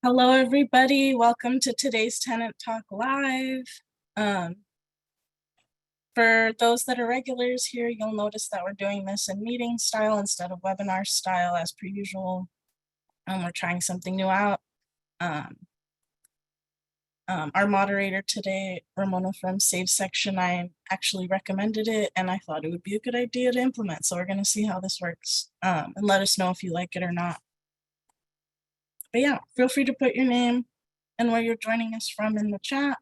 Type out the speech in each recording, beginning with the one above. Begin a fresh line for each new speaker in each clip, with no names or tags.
Hello, everybody. Welcome to today's Tenant Talk Live. For those that are regulars here, you'll notice that we're doing this in meeting style instead of webinar style as per usual. We're trying something new out. Our moderator today, Ramona from Save Section 9, actually recommended it, and I thought it would be a good idea to implement. So we're going to see how this works and let us know if you like it or not. But yeah, feel free to put your name and where you're joining us from in the chat.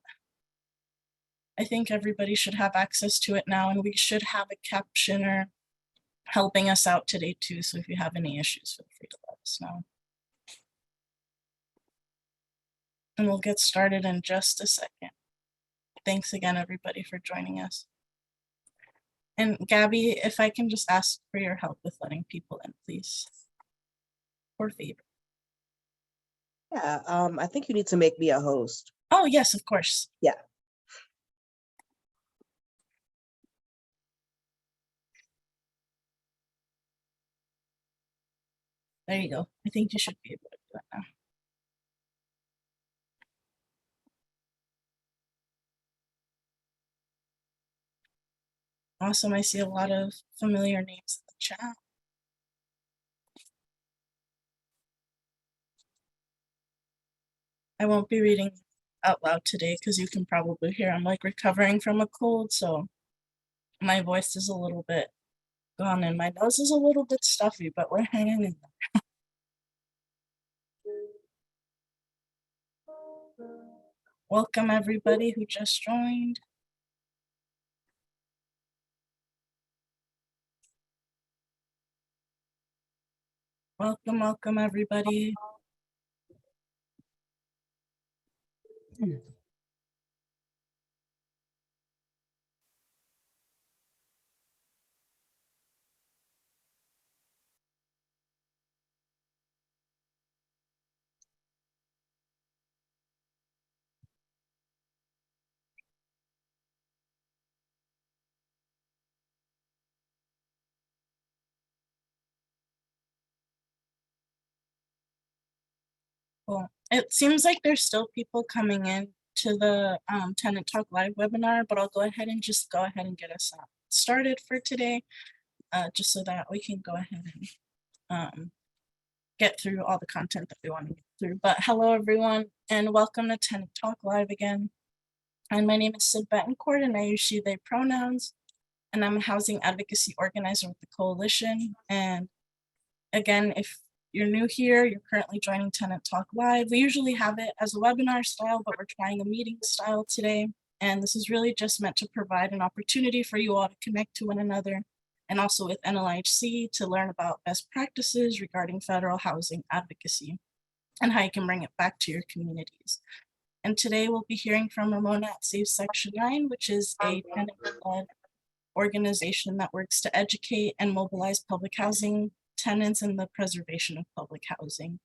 I think everybody should have access to it now, and we should have a captioner helping us out today too. So if you have any issues, feel free to let us know. And we'll get started in just a second. Thanks again, everybody, for joining us. And Gabby, if I can just ask for your help with letting people in, please. For favor.
Yeah, I think you need to make me a host.
Oh, yes, of course.
Yeah.
There you go. I think you should be able to do it now. Awesome. I see a lot of familiar names in the chat. I won't be reading out loud today because you can probably hear I'm like recovering from a cold, so my voice is a little bit gone and my nose is a little bit stuffy, but we're hanging in there. Welcome everybody who just joined. Welcome everybody. Cool. It seems like there's still people coming in to the Tenant Talk Live webinar, but I'll go ahead and get us started for today, just so that we can go ahead and get through all the content that we want to get through. But hello everyone, and welcome to Tenant Talk Live again. And my name is Sid Betancourt, and I use she, they pronouns, and I'm a housing advocacy organizer with the coalition. And again, if you're new here, you're currently joining Tenant Talk Live. We usually have it as a webinar style, but we're trying a meeting style today. And this is really just meant to provide an opportunity for you all to connect to one another, and also with NLIHC to learn about best practices regarding federal housing advocacy and how you can bring it back to your communities. And today we'll be hearing from Ramona at Save Section 9, which is a tenant-led organization that works to educate and mobilize public housing tenants in the preservation of public housing.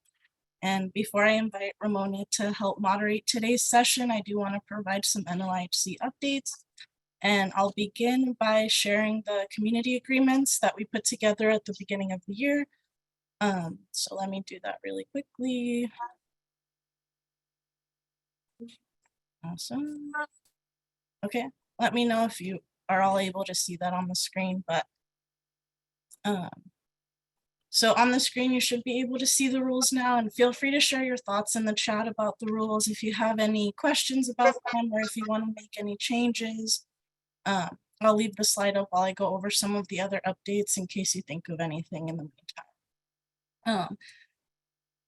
And before I invite Ramona to help moderate today's session, I do want to provide some NLIHC updates. And I'll begin by sharing the community agreements that we put together at the beginning of the year. So let me do that really quickly. Awesome. Okay, let me know if you are all able to see that on the screen, but so on the screen, you should be able to see the rules now, and feel free to share your thoughts in the chat about the rules if you have any questions about them or if you want to make any changes. I'll leave the slide up while I go over some of the other updates in case you think of anything in the meantime.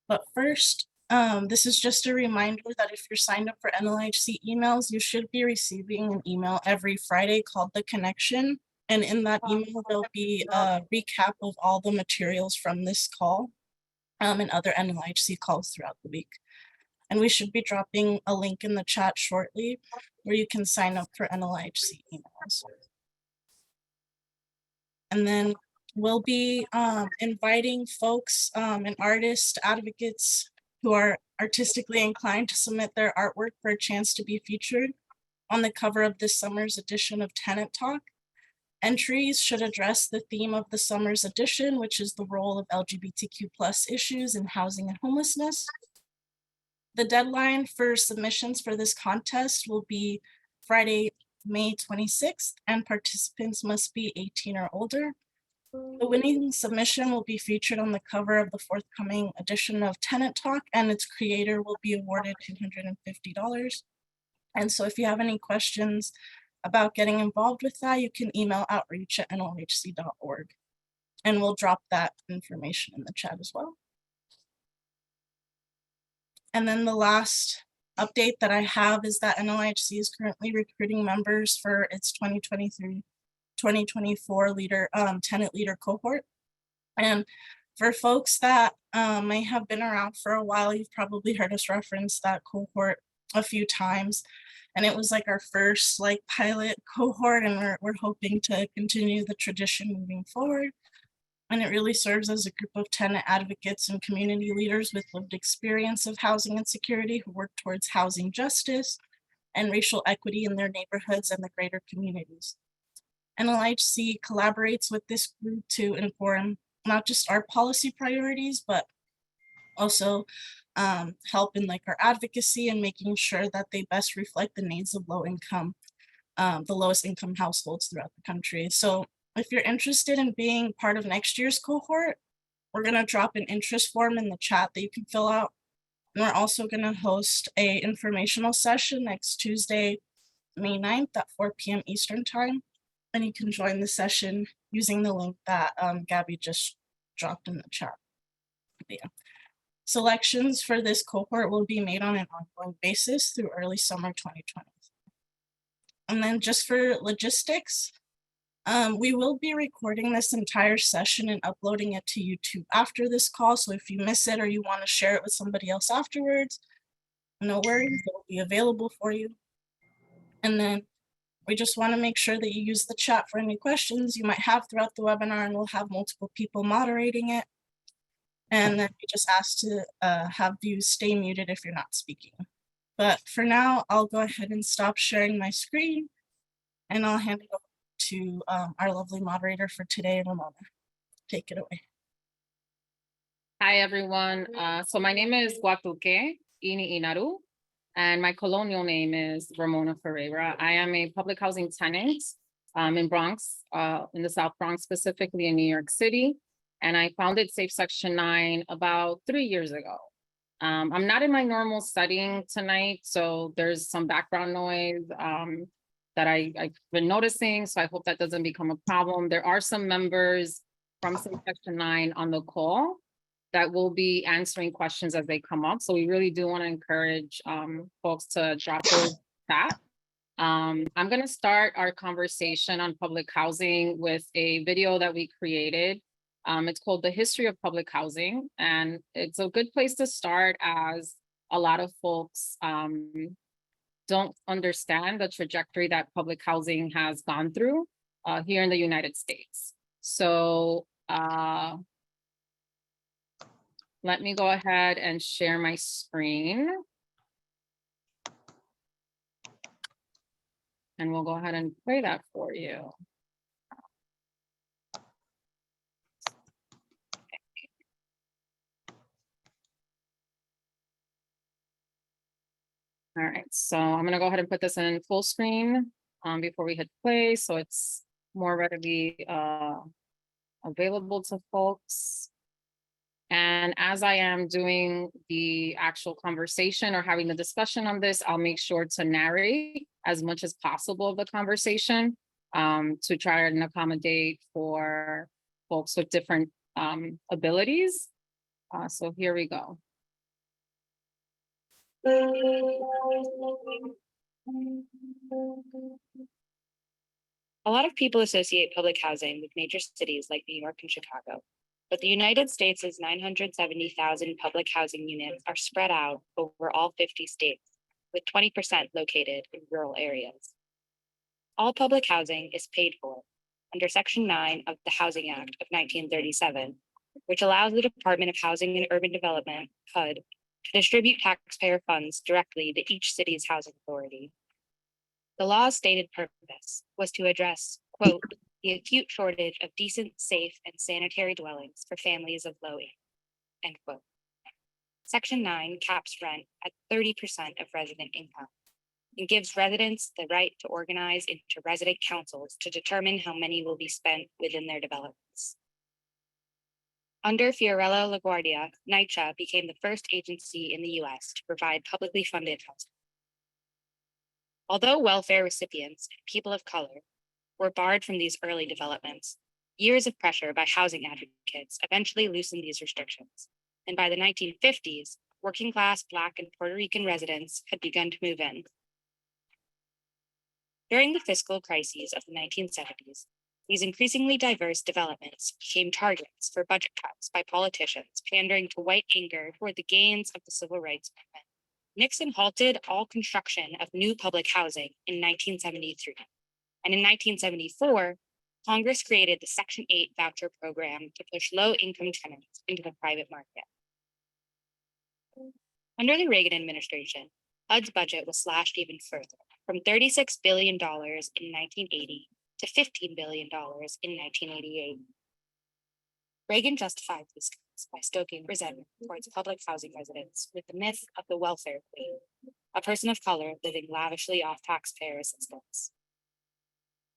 But first, this is just a reminder that if you're signed up for NLIHC emails, you should be receiving an email every Friday called The Connection. And in that email, there'll be a recap of all the materials from this call and other NLIHC calls throughout the week. And we should be dropping a link in the chat shortly where you can sign up for NLIHC emails. And then we'll be inviting folks and artists, advocates who are artistically inclined to submit their artwork for a chance to be featured on the cover of this summer's edition of Tenant Talk. Entries should address the theme of the summer's edition, which is the role of LGBTQ+ issues in housing and homelessness. The deadline for submissions for this contest will be Friday, May 26th, and participants must be 18 or older. The winning submission will be featured on the cover of the forthcoming edition of Tenant Talk, and its creator will be awarded $250. And so if you have any questions about getting involved with that, you can email outreach@nlhc.org. And we'll drop that information in the chat as well. And then the last update that I have is that NLHC is currently recruiting members for its 2023-2024 tenant leader cohort. And for folks that may have been around for a while, you've probably heard us reference that cohort a few times. And it was like our first pilot cohort, and we're hoping to continue the tradition moving forward. And it really serves as a group of tenant advocates and community leaders with lived experience of housing insecurity who work towards housing justice and racial equity in their neighborhoods and the greater communities. NLHC collaborates with this group to inform not just our policy priorities, but also help in our advocacy and making sure that they best reflect the needs of the lowest income households throughout the country. So if you're interested in being part of next year's cohort, we're going to drop an interest form in the chat that you can fill out. And we're also going to host an informational session next Tuesday, May 9th at 4 p.m. Eastern Time. And you can join the session using the link that Gabby just dropped in the chat. But yeah. Selections for this cohort will be made on an ongoing basis through early summer 2020. And then just for logistics, we will be recording this entire session and uploading it to YouTube after this call. So if you miss it or you want to share it with somebody else afterwards, no worries, it will be available for you. And then we just want to make sure that you use the chat for any questions you might have throughout the webinar, and we'll have multiple people moderating it. And then we just ask to have you stay muted if you're not speaking. But for now, I'll go ahead and stop sharing my screen, and I'll hand it over to our lovely moderator for today, Ramona. Take it away.
Hi, everyone. So my name is Guatuke Ini Inaru, and my colonial name is Ramona Ferreyra. I am a public housing tenant in Bronx, in the South Bronx, specifically in New York City. And I founded Safe Section 9 about 3 years ago. I'm not in my normal setting tonight, so there's some background noise that I've been noticing, so I hope that doesn't become a problem. There are some members from Safe Section 9 on the call that will be answering questions as they come up. So we really do want to encourage folks to drop those chat. I'm going to start our conversation on public housing with a video that we created. It's called The History of Public Housing, and it's a good place to start as a lot of folks don't understand the trajectory that public housing has gone through here in the United States. So let me go ahead and share my screen. And we'll go ahead and play that for you. All right, so I'm gonna go ahead and put this in full screen before we hit play, so it's more readily available to folks. And as I am doing the actual conversation or having the discussion on this, I'll make sure to narrate as much as possible of the conversation to try and accommodate for folks with different abilities. So here we go.
A lot of people associate public housing with major cities like New York and Chicago, but the United States' 970,000 public housing units are spread out over all 50 states, with 20% located in rural areas. All public housing is paid for under Section 9 of the Housing Act of 1937, which allows the Department of Housing and Urban Development, HUD, to distribute taxpayer funds directly to each city's housing authority. The law's stated purpose was to address, quote, the acute shortage of decent, safe, and sanitary dwellings for families of low income, end quote. Section 9 caps rent at 30% of resident income and gives residents the right to organize into resident councils to determine how money will be spent within their developments. Under Fiorello LaGuardia, NYCHA became the first agency in the US to provide publicly funded housing. Although welfare recipients and people of color were barred from these early developments, years of pressure by housing advocates eventually loosened these restrictions. And by the 1950s, working class Black and Puerto Rican residents had begun to move in. During the fiscal crises of the 1970s, these increasingly diverse developments became targets for budget cuts by politicians pandering to white anger toward the gains of the civil rights movement. Nixon halted all construction of new public housing in 1973. And in 1974, Congress created the Section 8 voucher program to push low-income tenants into the private market. Under the Reagan administration, HUD's budget was slashed even further, from $36 billion in 1980 to $15 billion in 1988. Reagan justified these cuts by stoking resentment towards public housing residents with the myth of the welfare queen, a person of color living lavishly off taxpayer assistance.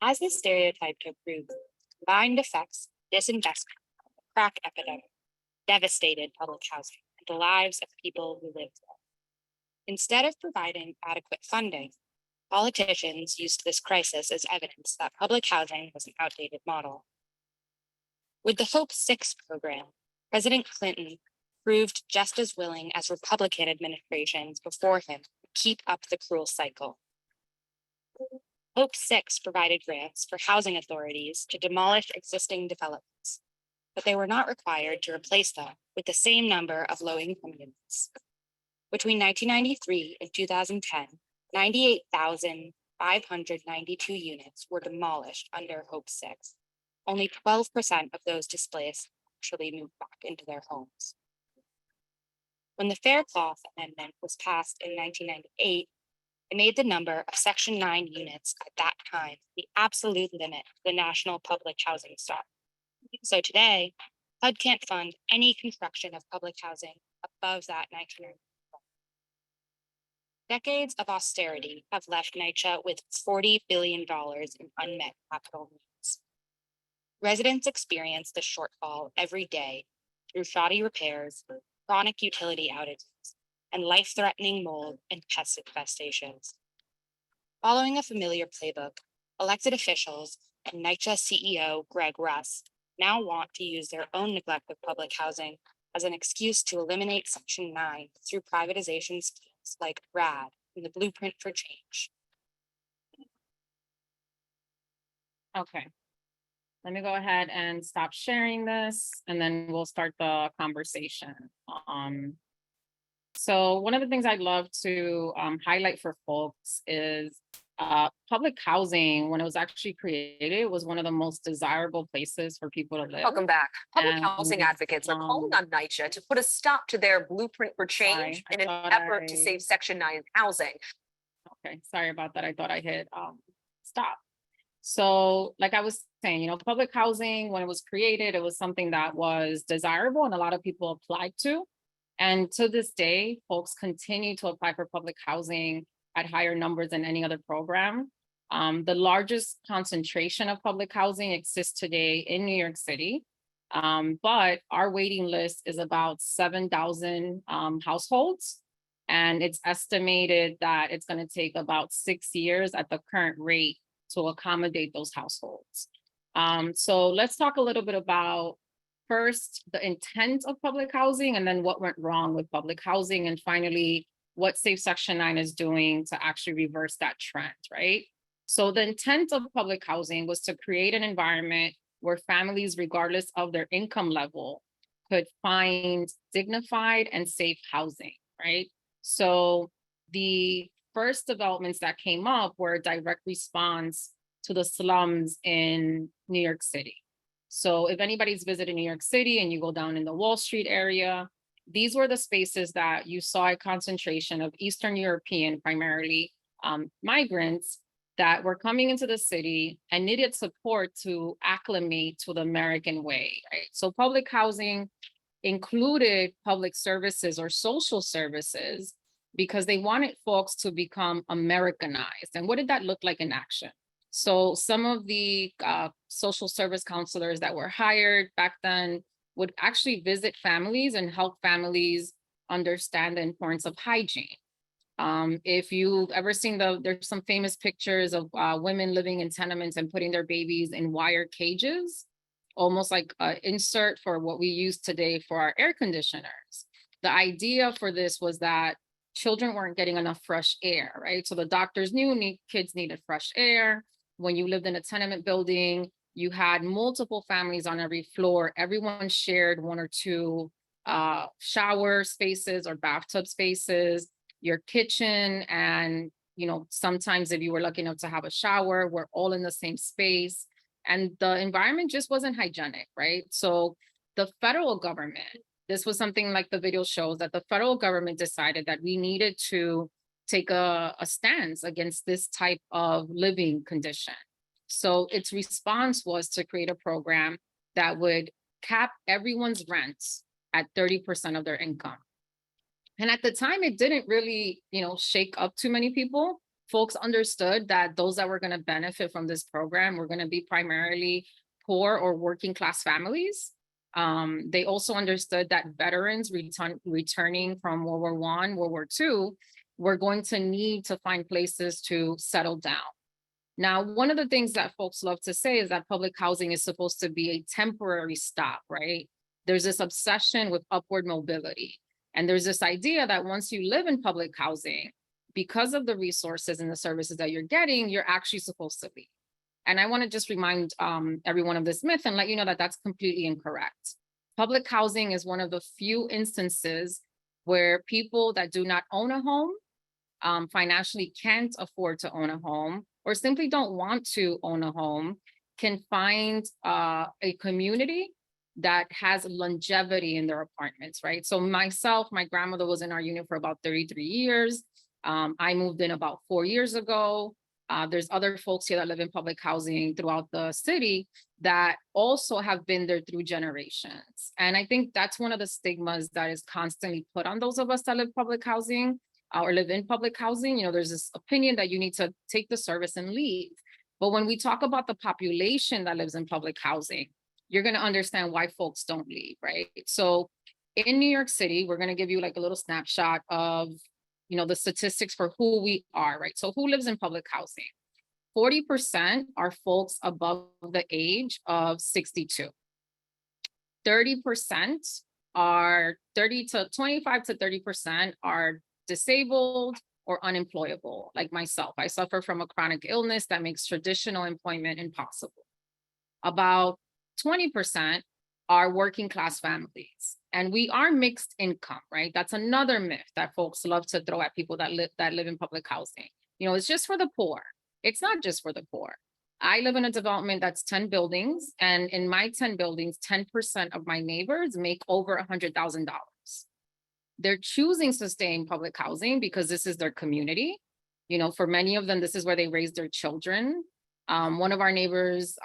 As this stereotype took root, combined effects, disinvestment, the crack epidemic devastated public housing and the lives of people who lived there. Instead of providing adequate funding, politicians used this crisis as evidence that public housing was an outdated model. With the Hope 6 program, President Clinton proved just as willing as Republican administrations before him to keep up the cruel cycle. Hope 6 provided grants for housing authorities to demolish existing developments, but they were not required to replace them with the same number of low-income units. Between 1993 and 2010, 98,592 units were demolished under Hope 6. Only 12% of those displaced actually moved back into their homes. When the Faircloth Amendment was passed in 1998, it made the number of Section 9 units at that time the absolute limit of the national public housing stock. So today, HUD can't fund any construction of public housing above that 1990. Decades of austerity have left NYCHA with $40 billion in unmet capital needs. Residents experience the shortfall every day through shoddy repairs, chronic utility outages, and life-threatening mold and pest infestations. Following a familiar playbook, elected officials and NYCHA CEO Greg Russ now want to use their own neglect of public housing as an excuse to eliminate Section 9 through privatization schemes like RAD and the Blueprint for Change.
Okay. Let me go ahead and stop sharing this, and then we'll start the conversation. So one of the things I'd love to highlight for folks is public housing, when it was actually created, was one of the most desirable places for people to live.
Welcome back. Public
And,
housing advocates are calling on NYCHA to put a stop to their Blueprint for Change
I
in an
thought
effort to
I-
save Section 9 housing.
Okay, sorry about that. I thought I hit stop. So like I was saying, public housing, when it was created, it was something that was desirable and a lot of people applied to. And to this day, folks continue to apply for public housing at higher numbers than any other program. The largest concentration of public housing exists today in New York City, but our waiting list is about 7,000 households. And it's estimated that it's going to take about 6 years at the current rate to accommodate those households. So let's talk a little bit about first the intent of public housing and then what went wrong with public housing, and finally what Safe Section 9 is doing to actually reverse that trend, right? So the intent of public housing was to create an environment where families, regardless of their income level, could find dignified and safe housing, right? So the first developments that came up were a direct response to the slums in New York City. So if anybody's visited New York City and you go down in the Wall Street area, these were the spaces that you saw a concentration of Eastern European, primarily migrants, that were coming into the city and needed support to acclimate to the American way, right? So public housing included public services or social services because they wanted folks to become Americanized. And what did that look like in action? So some of the social service counselors that were hired back then would actually visit families and help families understand the importance of hygiene. If you've ever seen there's some famous pictures of women living in tenements and putting their babies in wire cages, almost like an insert for what we use today for our air conditioners. The idea for this was that children weren't getting enough fresh air, right? So the doctors knew kids needed fresh air. When you lived in a tenement building, you had multiple families on every floor. Everyone shared one or two shower spaces or bathtub spaces. Your kitchen and, sometimes if you were lucky enough to have a shower, we're all in the same space. And the environment just wasn't hygienic, right? So the federal government, this was something like the video shows, that the federal government decided that we needed to take a stance against this type of living condition. So its response was to create a program that would cap everyone's rents at 30% of their income. And at the time, it didn't really, shake up too many people. Folks understood that those that were going to benefit from this program were going to be primarily poor or working class families. They also understood that veterans returning from World War I, World War II, were going to need to find places to settle down. Now, one of the things that folks love to say is that public housing is supposed to be a temporary stop, right? There's this obsession with upward mobility. And there's this idea that once you live in public housing, because of the resources and the services that you're getting, you're actually supposed to leave. And I want to just remind everyone of this myth and let you know that that's completely incorrect. Public housing is one of the few instances where people that do not own a home, financially can't afford to own a home, or simply don't want to own a home, can find a community that has longevity in their apartments, right? So myself, my grandmother was in our unit for about 33 years. I moved in about 4 years ago. There's other folks here that live in public housing throughout the city that also have been there through generations. And I think that's one of the stigmas that is constantly put on those of us that live public housing or live in public housing. There's this opinion that you need to take the service and leave. But when we talk about the population that lives in public housing, you're going to understand why folks don't leave, right? So in New York City, we're going to give you like a little snapshot of, the statistics for who we are, right? So who lives in public housing? 40% are folks above the age of 62. 30% are 25 to 30% are disabled or unemployable, like myself. I suffer from a chronic illness that makes traditional employment impossible. About 20% are working class families. And we are mixed income, right? That's another myth that folks love to throw at people that live in public housing. It's just for the poor. It's not just for the poor. I live in a development that's 10 buildings, and in my 10 buildings, 10% of my neighbors make over $100,000. They're choosing to stay in public housing because this is their community. For many of them, this is where they raise their children. One of our neighbors,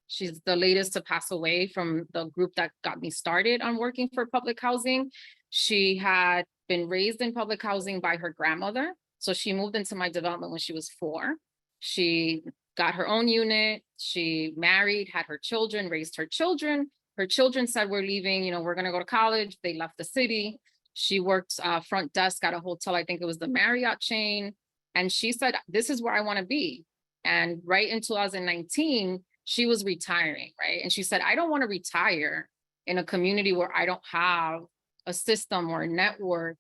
she's the latest to pass away from the group that got me started on working for public housing. She had been raised in public housing by her grandmother. So she moved into my development when she was 4. She got her own unit. She married, had her children, raised her children. Her children said, we're leaving, we're going to go to college. They left the city. She worked front desk at a hotel. I think it was the Marriott chain. And she said, this is where I want to be. And right in 2019, she was retiring, right? And she said, I don't want to retire in a community where I don't have a system or a network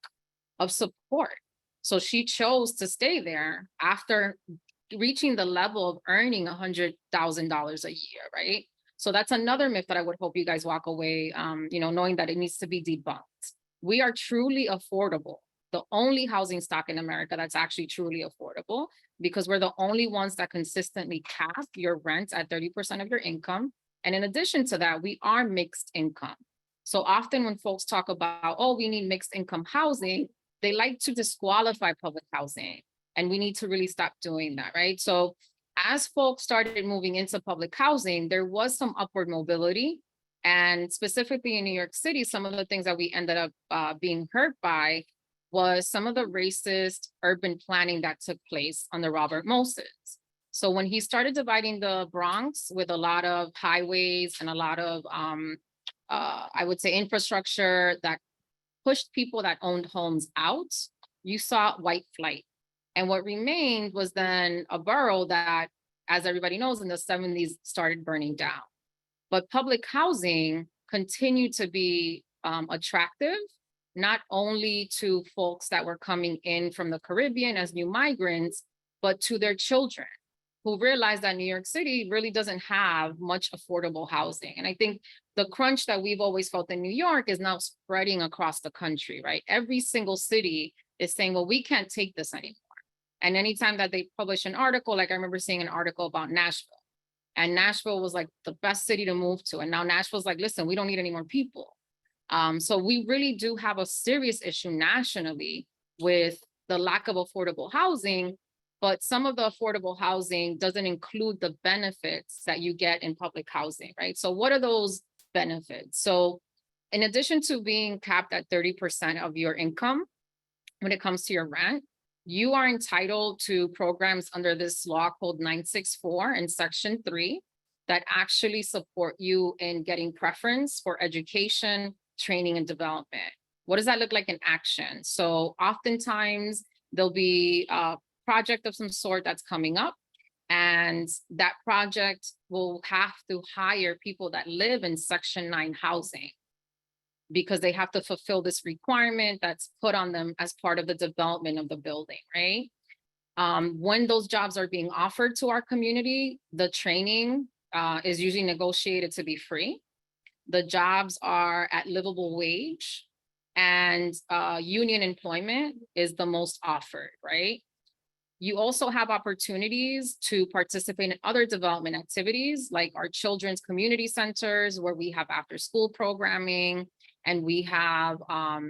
of support. So she chose to stay there after reaching the level of earning $100,000 a year, right? So that's another myth that I would hope you guys walk away, knowing that it needs to be debunked. We are truly affordable. The only housing stock in America that's actually truly affordable, because we're the only ones that consistently cap your rent at 30% of your income. And in addition to that, we are mixed income. So often when folks talk about, oh, we need mixed income housing, they like to disqualify public housing. And we need to really stop doing that, right? So as folks started moving into public housing, there was some upward mobility. And specifically in New York City, some of the things that we ended up being hurt by was some of the racist urban planning that took place under Robert Moses. So when he started dividing the Bronx with a lot of highways and a lot of, I would say, infrastructure that pushed people that owned homes out, you saw white flight. And what remained was then a borough that, as everybody knows, in the 70s started burning down. But public housing continued to be attractive, not only to folks that were coming in from the Caribbean as new migrants, but to their children, who realized that New York City really doesn't have much affordable housing. And I think the crunch that we've always felt in New York is now spreading across the country, right? Every single city is saying, well, we can't take this anymore. And anytime that they publish an article, like I remember seeing an article about Nashville, and Nashville was like the best city to move to. And now Nashville's like, listen, we don't need any more people. So we really do have a serious issue nationally with the lack of affordable housing, but some of the affordable housing doesn't include the benefits that you get in public housing, right? So what are those benefits? So in addition to being capped at 30% of your income, when it comes to your rent, you are entitled to programs under this law called 964 in Section 3 that actually support you in getting preference for education, training, and development. What does that look like in action? So oftentimes there'll be a project of some sort that's coming up, and that project will have to hire people that live in Section 9 housing, because they have to fulfill this requirement that's put on them as part of the development of the building, right? When those jobs are being offered to our community, the training is usually negotiated to be free. The jobs are at livable wage, and union employment is the most offered, right? You also have opportunities to participate in other development activities, like our children's community centers, where we have after-school programming, and we have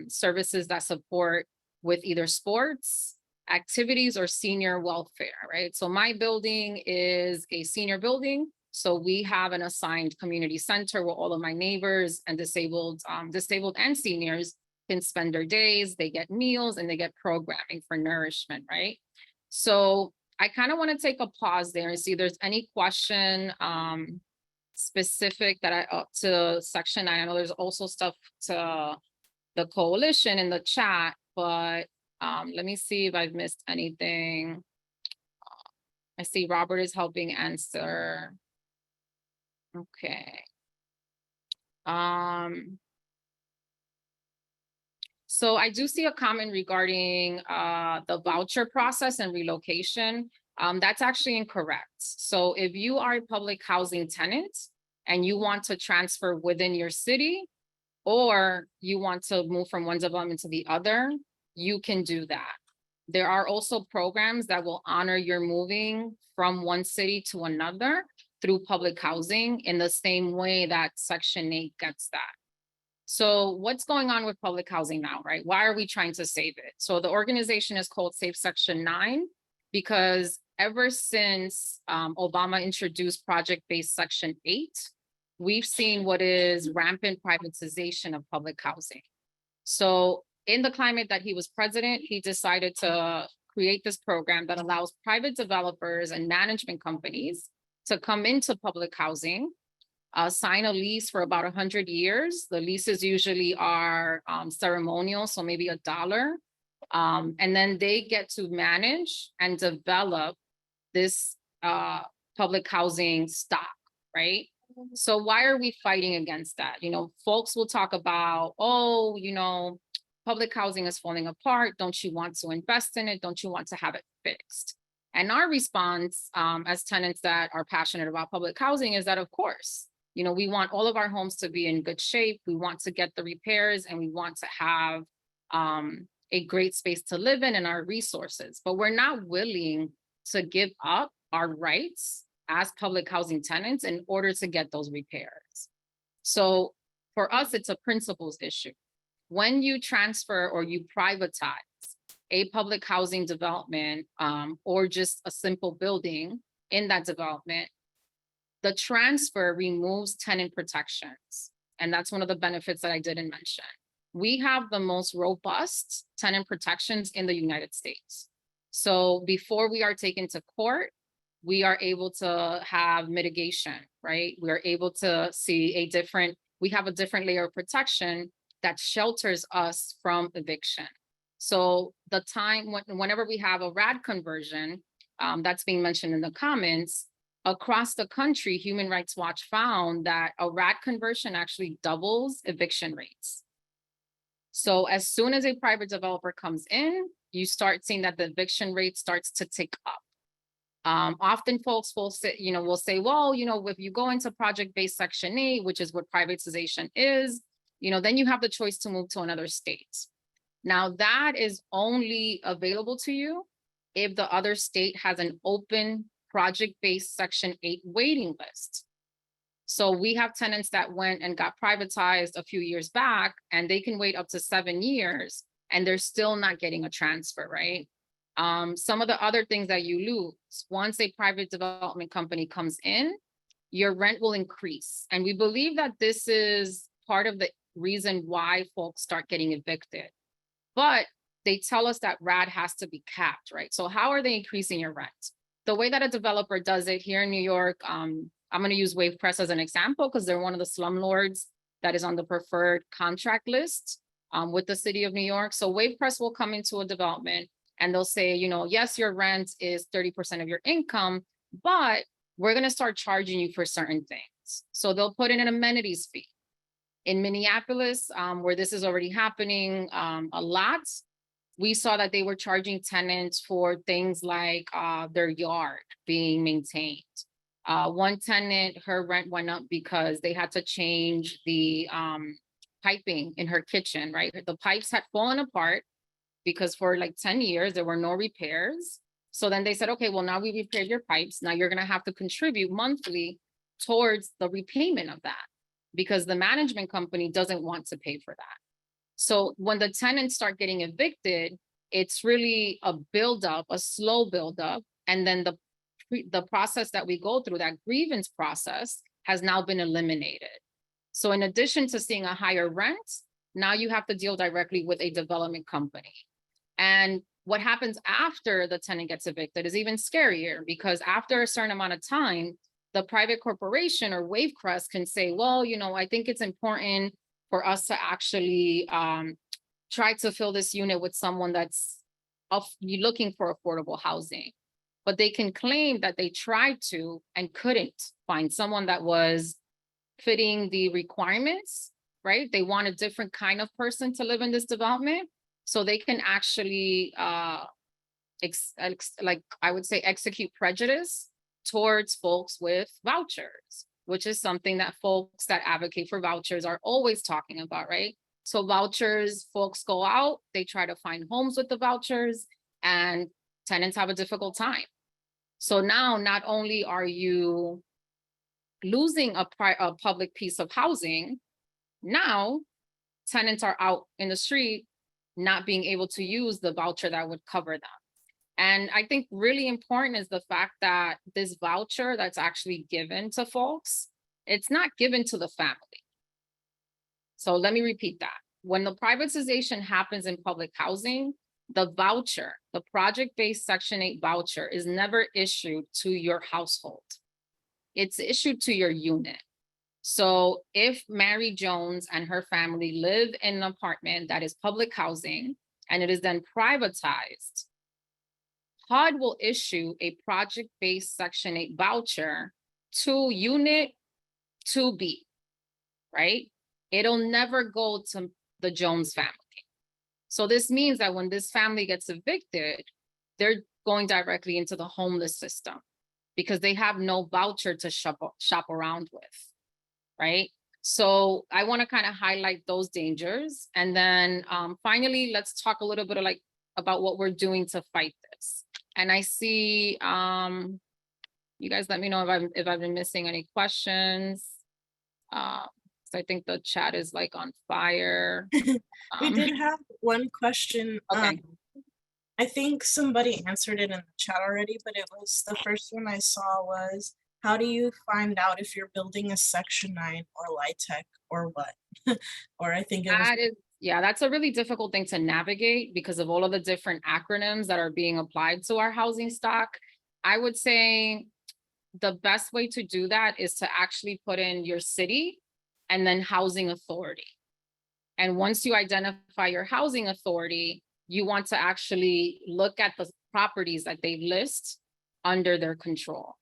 services that support with either sports, activities, or senior welfare, right? So my building is a senior building. So we have an assigned community center where all of my neighbors and disabled and seniors can spend their days, they get meals, and they get programming for nourishment, right? So I kind of want to take a pause there and see if there's any question specific that up to Section 9. I know there's also stuff to the coalition in the chat, but let me see if I've missed anything. I see Robert is helping answer. Okay. So I do see a comment regarding the voucher process and relocation. That's actually incorrect. So if you are a public housing tenant and you want to transfer within your city, or you want to move from one development to the other, you can do that. There are also programs that will honor your moving from one city to another through public housing in the same way that Section 8 gets that. So what's going on with public housing now, right? Why are we trying to save it? So the organization is called Save Section 9 because ever since Obama introduced project-based Section 8, we've seen what is rampant privatization of public housing. So in the climate that he was president, he decided to create this program that allows private developers and management companies to come into public housing, sign a lease for about 100 years. The leases usually are ceremonial, so maybe $1. And then they get to manage and develop this public housing stock, right? So why are we fighting against that? You know, folks will talk about, oh, you know, public housing is falling apart. Don't you want to invest in it? Don't you want to have it fixed? And our response as tenants that are passionate about public housing is that, of course, you know, we want all of our homes to be in good shape. We want to get the repairs and we want to have a great space to live in and our resources, but we're not willing to give up our rights as public housing tenants in order to get those repairs. So for us, it's a principles issue. When you transfer or you privatize a public housing development or just a simple building in that development, the transfer removes tenant protections. And that's one of the benefits that I didn't mention. We have the most robust tenant protections in the United States. So before we are taken to court, we are able to have mitigation, right? We are able to see we have a different layer of protection that shelters us from eviction. So the time whenever we have a RAD conversion, that's being mentioned in the comments, across the country, Human Rights Watch found that a RAD conversion actually doubles eviction rates. So as soon as a private developer comes in, you start seeing that the eviction rate starts to tick up. Often folks will say, well, if you go into project-based Section 8, which is what privatization is, then you have the choice to move to another state. Now that is only available to you if the other state has an open project-based Section 8 waiting list. So we have tenants that went and got privatized a few years back, and they can wait up to 7 years and they're still not getting a transfer, right? Some of the other things that you lose, once a private development company comes in, your rent will increase. And we believe that this is part of the reason why folks start getting evicted. But they tell us that RAD has to be capped, right? So how are they increasing your rent? The way that a developer does it here in New York, I'm going to use Wave Press as an example because they're one of the slumlords that is on the preferred contract list with the city of New York. So Wave Press will come into a development and they'll say, yes, your rent is 30% of your income, but we're going to start charging you for certain things. So they'll put in an amenities fee. In Minneapolis, where this is already happening a lot, we saw that they were charging tenants for things like their yard being maintained. One tenant, her rent went up because they had to change the piping in her kitchen, right? The pipes had fallen apart because for like 10 years, there were no repairs. So then they said, okay, well, now we repaired your pipes. Now you're gonna have to contribute monthly towards the repayment of that because the management company doesn't want to pay for that. So when the tenants start getting evicted, it's really a buildup, a slow buildup. And then the process that we go through, that grievance process, has now been eliminated. So in addition to seeing a higher rent, now you have to deal directly with a development company. And what happens after the tenant gets evicted is even scarier because after a certain amount of time, the private corporation or Wavecrest can say, well, I think it's important for us to actually try to fill this unit with someone that's looking for affordable housing. But they can claim that they tried to and couldn't find someone that was fitting the requirements, right? They want a different kind of person to live in this development. So they can actually, execute prejudice towards folks with vouchers, which is something that folks that advocate for vouchers are always talking about, right? So vouchers, folks go out, they try to find homes with the vouchers, and tenants have a difficult time. So now not only are you losing a public piece of housing, now tenants are out in the street not being able to use the voucher that would cover them. And I think really important is the fact that this voucher that's actually given to folks, it's not given to the family. So let me repeat that. When the privatization happens in public housing, the voucher, the project-based Section 8 voucher, is never issued to your household. It's issued to your unit. So if Mary Jones and her family live in an apartment that is public housing and it is then privatized, HUD will issue a project-based Section 8 voucher to unit 2B, right? It'll never go to the Jones family. So this means that when this family gets evicted, they're going directly into the homeless system because they have no voucher to shop around with, right? So I want to kind of highlight those dangers. And then finally, let's talk a little bit about what we're doing to fight this. And I see, you guys let me know if I've been missing any questions. So I think the chat is on fire.
We did have one question.
Okay.
I think somebody answered it in the chat already, but the first one I saw was, how do you find out if your building is Section 9 or LIHTC or what? Or I think it was,
That is, yeah, that's a really difficult thing to navigate because of all of the different acronyms that are being applied to our housing stock. I would say the best way to do that is to actually put in your city and then housing authority. And once you identify your housing authority, you want to actually look at the properties that they list under their control.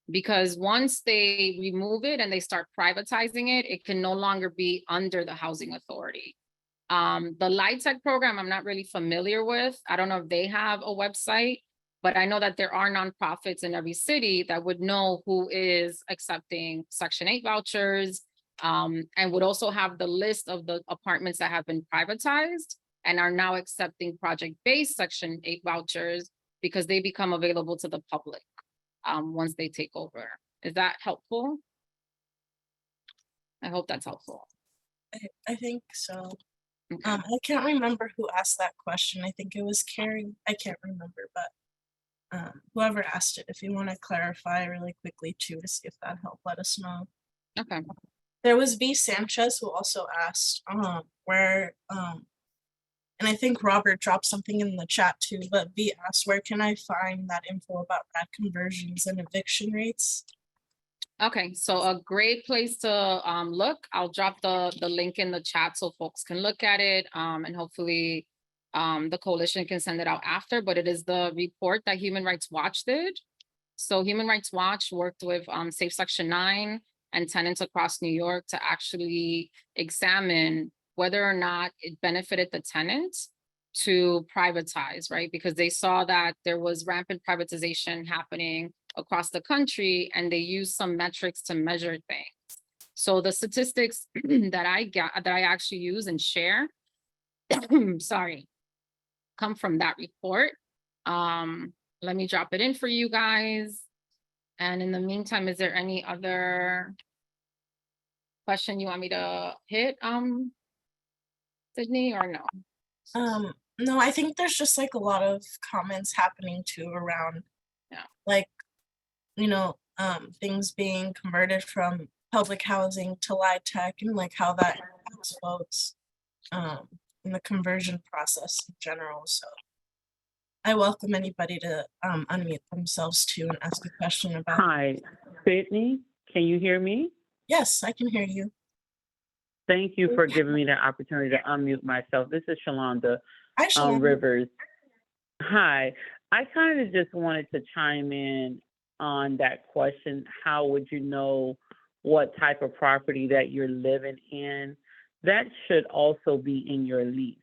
Because once they remove it and they start privatizing it, it can no longer be under the housing authority. The LIHTC program, I'm not really familiar with. I don't know if they have a website, but I know that there are nonprofits in every city that would know who is accepting Section 8 vouchers, and would also have the list of the apartments that have been privatized and are now accepting project-based Section 8 vouchers because they become available to the public once they take over. Is that helpful? I hope that's helpful.
I think so.
Okay.
I can't remember who asked that question. I think it was Carrie. I can't remember, but whoever asked it, if you want to clarify really quickly too, to see if that helped, let us know.
Okay.
There was V Sanchez who also asked where and I think Robert dropped something in the chat too, but V asked, where can I find that info about RAD conversions and eviction rates?
Okay, so a great place to look. I'll drop the link in the chat so folks can look at it, and hopefully the coalition can send it out after, but it is the report that Human Rights Watch did. So Human Rights Watch worked with Safe Section 9 and tenants across New York to actually examine whether or not it benefited the tenant to privatize, right? Because they saw that there was rampant privatization happening across the country, and they used some metrics to measure things. So the statistics that I actually use and share, sorry, come from that report. Let me drop it in for you guys. And in the meantime, is there any other question you want me to hit, Sydney, or no?
No, I think there's just like a lot of comments happening too around,
Yeah.
like, you know, things being converted from public housing to LIHTC and like how that impacts folks in the conversion process in general. So I welcome anybody to unmute themselves too and ask a question about.
Hi, Sydney, can you hear me?
Yes, I can hear you.
Thank you for giving me the opportunity to unmute myself. This is Shalonda
Hi, Shalonda.
Rivers. Hi, I kind of just wanted to chime in on that question. How would you know what type of property that you're living in? That should also be in your lease.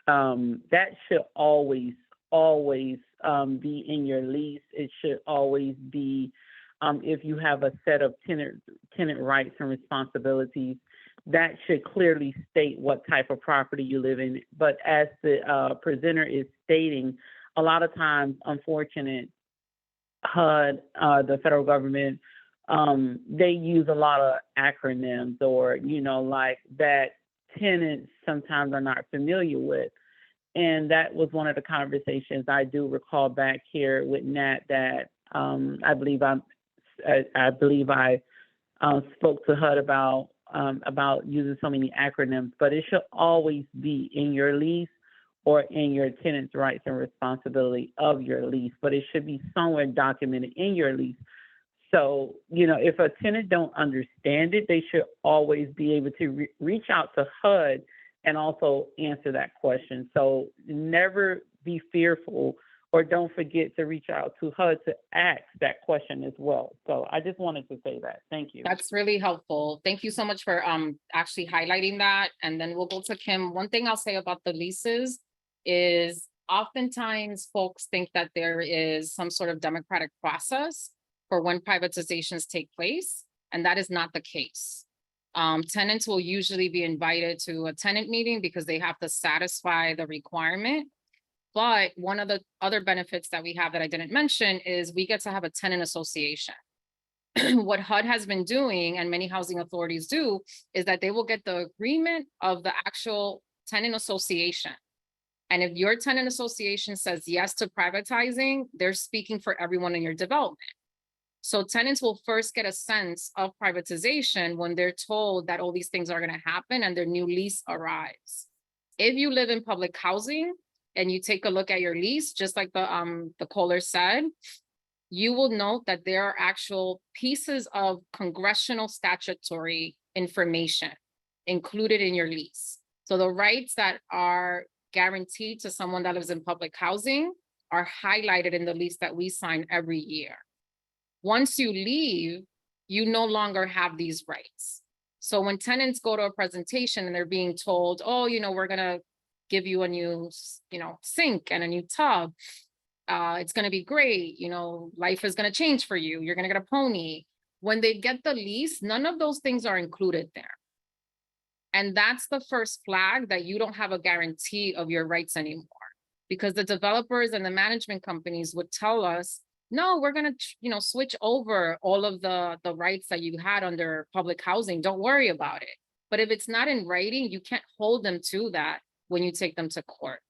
That should always be in your lease. It should always be, if you have a set of tenant rights and responsibilities, that should clearly state what type of property you live in. But as the presenter is stating, a lot of times, unfortunate, HUD, the federal government, they use a lot of acronyms or, like that tenants sometimes are not familiar with. And that was one of the conversations I do recall back here with Nat that I believe I spoke to HUD about using so many acronyms, but it should always be in your lease or in your tenant's rights and responsibility of your lease, but it should be somewhere documented in your lease. So, if a tenant don't understand it, they should always be able to reach out to HUD and also answer that question. So never be fearful or don't forget to reach out to HUD to ask that question as well. So I just wanted to say that. Thank you.
That's really helpful. Thank you so much for actually highlighting that. And then we'll go to Kim. One thing I'll say about the leases is oftentimes folks think that there is some sort of democratic process for when privatizations take place, and that is not the case. Tenants will usually be invited to a tenant meeting because they have to satisfy the requirement. But one of the other benefits that we have that I didn't mention is we get to have a tenant association. What HUD has been doing, and many housing authorities do, is that they will get the agreement of the actual tenant association. And if your tenant association says yes to privatizing, they're speaking for everyone in your development. So tenants will first get a sense of privatization when they're told that all these things are going to happen and their new lease arrives. If you live in public housing and you take a look at your lease, just like the caller said, you will note that there are actual pieces of congressional statutory information included in your lease. So the rights that are guaranteed to someone that lives in public housing are highlighted in the lease that we sign every year. Once you leave, you no longer have these rights. So when tenants go to a presentation and they're being told, oh, we're gonna give you a new, sink and a new tub. It's gonna be great. Life is gonna change for you. You're gonna get a pony. When they get the lease, none of those things are included there. And that's the first flag that you don't have a guarantee of your rights anymore, because the developers and the management companies would tell us, no, we're going to, switch over all of the rights that you had under public housing. Don't worry about it. But if it's not in writing, you can't hold them to that when you take them to court.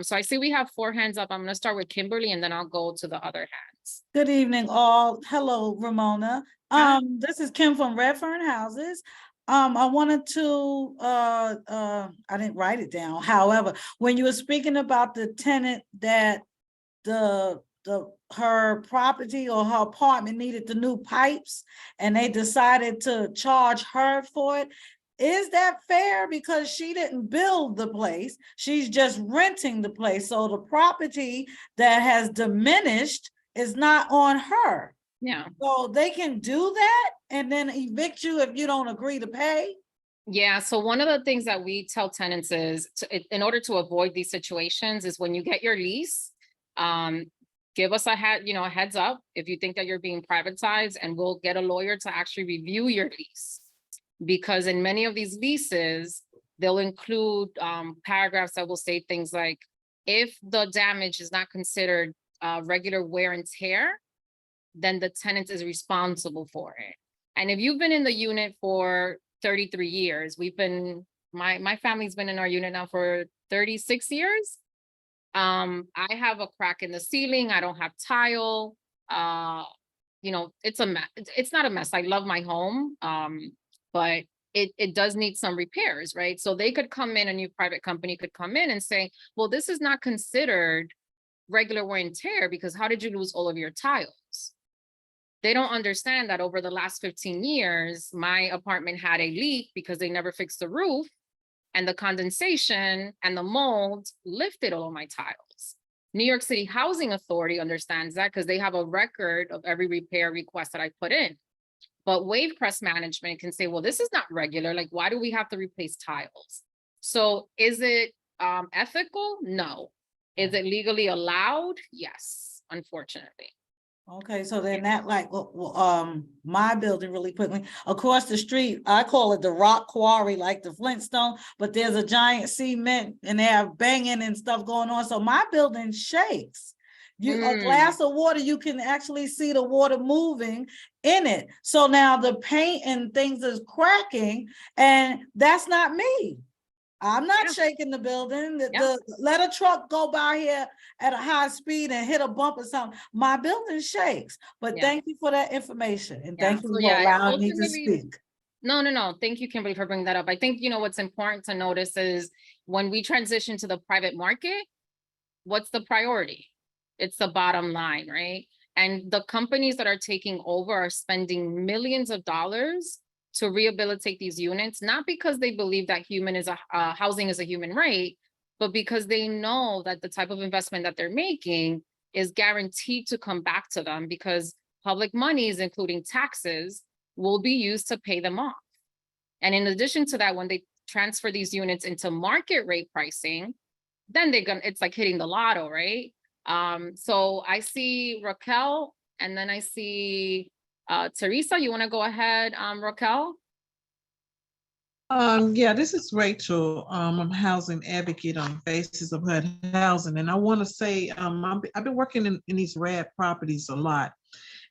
So I see we have 4 hands up. I'm going to start with Kimberly and then I'll go to the other hands.
Good evening, all. Hello, Ramona.
Hi.
This is Kim from Redfern Houses. I wanted to, I didn't write it down. However, when you were speaking about the tenant that her property or her apartment needed the new pipes and they decided to charge her for it, is that fair? Because she didn't build the place, she's just renting the place. So the property that has diminished is not on her.
Yeah.
So they can do that and then evict you if you don't agree to pay?
Yeah, so one of the things that we tell tenants is, in order to avoid these situations, is when you get your lease, give us a heads up if you think that you're being privatized, and we'll get a lawyer to actually review your lease. Because in many of these leases, they'll include paragraphs that will say things like, if the damage is not considered regular wear and tear, then the tenant is responsible for it. And if you've been in the unit for 33 years, my family's been in our unit now for 36 years. I have a crack in the ceiling. I don't have tile. It's a mess. It's not a mess. I love my home. But it does need some repairs, right? So they could come in, a new private company could come in and say, well, this is not considered regular wear and tear because how did you lose all of your tiles? They don't understand that over the last 15 years, my apartment had a leak because they never fixed the roof, and the condensation and the mold lifted all of my tiles. New York City Housing Authority understands that because they have a record of every repair request that I put in. But Wavecrest management can say, well, this is not regular. Like, why do we have to replace tiles? So is it ethical? No. Is it legally allowed? Yes, unfortunately.
Okay, so then that my building really quickly across the street, I call it the rock quarry, like the Flintstone, but there's a giant cement and they have banging and stuff going on. So my building shakes. A glass of water, you can actually see the water moving in it. So now the paint and things is cracking, and that's not me. I'm not shaking the building. Let a truck go by here at a high speed and hit a bump or something. My building shakes. But thank you for that information. And thank you for allowing me to speak.
No. Thank you, Kimberly, for bringing that up. I think, what's important to notice is when we transition to the private market, what's the priority? It's the bottom line, right? And the companies that are taking over are spending millions of dollars to rehabilitate these units, not because they believe that housing is a human right, but because they know that the type of investment that they're making is guaranteed to come back to them, because public monies, including taxes, will be used to pay them off. And in addition to that, when they transfer these units into market rate pricing, then it's like hitting the lotto, right? So I see Raquel, and then I see Teresa. You want to go ahead, Raquel?
Yeah, this is Rachel. I'm a housing advocate on Faces of HUD Housing, and I want to say I've been working in these RAD properties a lot.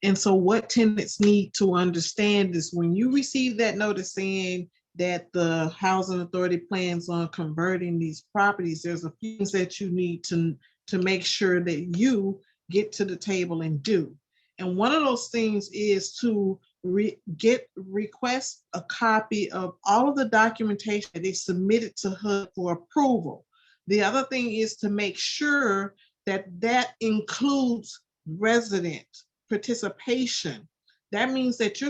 And so what tenants need to understand is when you receive that notice saying that the housing authority plans on converting these properties, there's a few things that you need to make sure that you get to the table and do. And one of those things is to request a copy of all of the documentation that they submitted to HUD for approval. The other thing is to make sure that that includes resident participation. That means that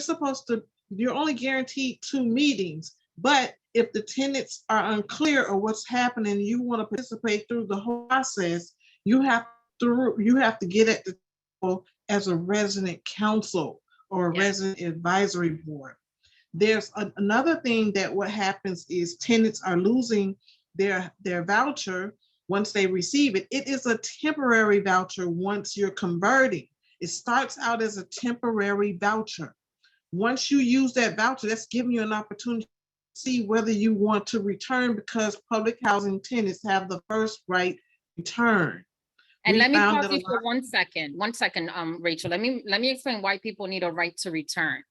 you're only guaranteed 2 meetings, but if the tenants are unclear of what's happening, you want to participate through the whole process, you have to get at the table as a resident council or a resident advisory board. There's another thing that what happens is tenants are losing their voucher once they receive it. It is a temporary voucher once you're converting. It starts out as a temporary voucher. Once you use that voucher, that's giving you an opportunity to see whether you want to return, because public housing tenants have the first right return.
And let me pause you for 1 second. 1 second, Rachel. Let me explain why people need a right to return.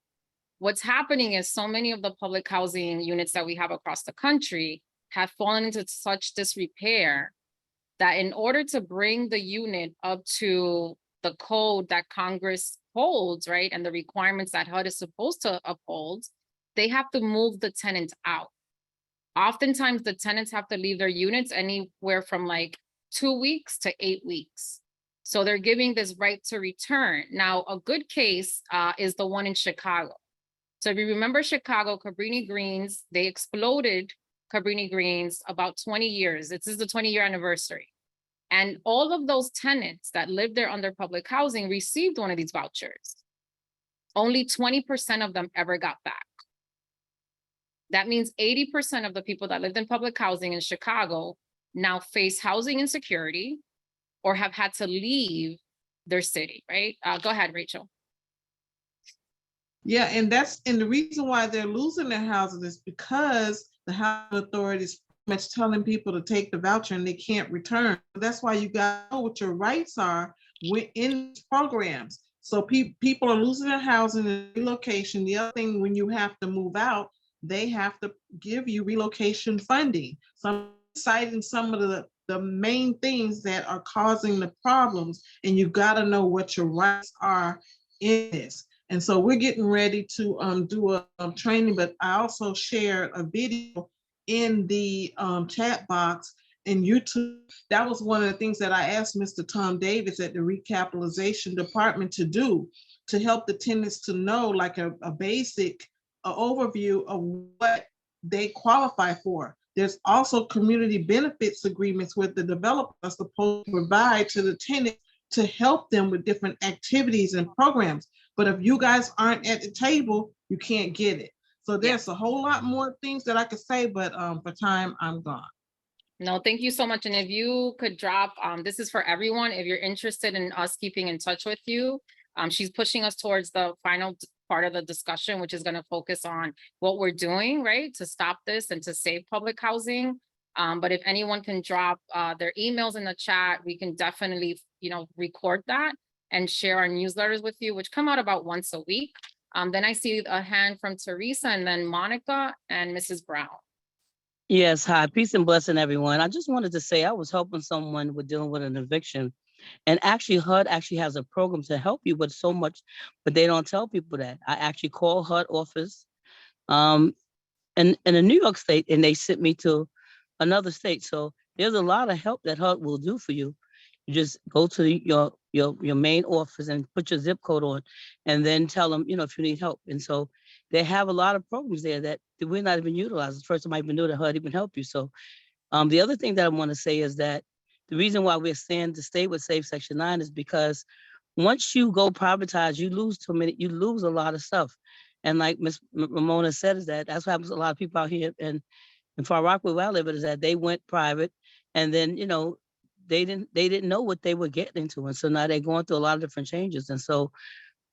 What's happening is so many of the public housing units that we have across the country have fallen into such disrepair that in order to bring the unit up to the code that Congress holds, right, and the requirements that HUD is supposed to uphold, they have to move the tenant out. Oftentimes, the tenants have to leave their units anywhere from like 2 weeks to 8 weeks. So they're giving this right to return. Now, a good case is the one in Chicago. So if you remember Chicago, Cabrini Greens, they exploded Cabrini Greens about 20 years. This is the 20-year anniversary. And all of those tenants that lived there under public housing received one of these vouchers. Only 20% of them ever got back. That means 80% of the people that lived in public housing in Chicago now face housing insecurity or have had to leave their city, right? Go ahead, Rachel.
Yeah, and the reason why they're losing their houses is because the housing authority is pretty much telling people to take the voucher and they can't return. That's why you got to know what your rights are in programs. So people are losing their housing and relocation. The other thing, when you have to move out, they have to give you relocation funding. So I'm citing some of the main things that are causing the problems, and you got to know what your rights are in this. And so we're getting ready to do a training, but I also shared a video in the chat box in YouTube. That was one of the things that I asked Mr. Tom Davis at the recapitalization department to do, to help the tenants to know like a basic overview of what they qualify for. There's also community benefits agreements with the developer are supposed to provide to the tenant to help them with different activities and programs. But if you guys aren't at the table, you can't get it. So there's a whole lot more things that I could say, but for time, I'm gone.
No, thank you so much. And if you could drop, this is for everyone. If you're interested in us keeping in touch with you, she's pushing us towards the final part of the discussion, which is going to focus on what we're doing, right, to stop this and to save public housing. But if anyone can drop their emails in the chat, we can definitely, record that and share our newsletters with you, which come out about once a week. Then I see a hand from Teresa, and then Monica and Mrs. Brown.
Yes, hi, peace and blessing, everyone. I just wanted to say I was helping someone with dealing with an eviction. And actually, HUD actually has a program to help you with so much, but they don't tell people that. I actually call HUD office in the New York state, and they sent me to another state. So there's a lot of help that HUD will do for you. You just go to your main office and put your zip code on, and then tell them, if you need help. And so they have a lot of programs there that we're not even utilizing. The first time I even knew that HUD even help you. So the other thing that I want to say is that the reason why we're saying to stay with Safe Section 9 is because once you go privatize, you lose a lot of stuff. And like Ms. Ramona said, is that's what happens to a lot of people out here in Far Rockaway where I live, is that they went private, and then they didn't know what they were getting into, and so now they're going through a lot of different changes, and so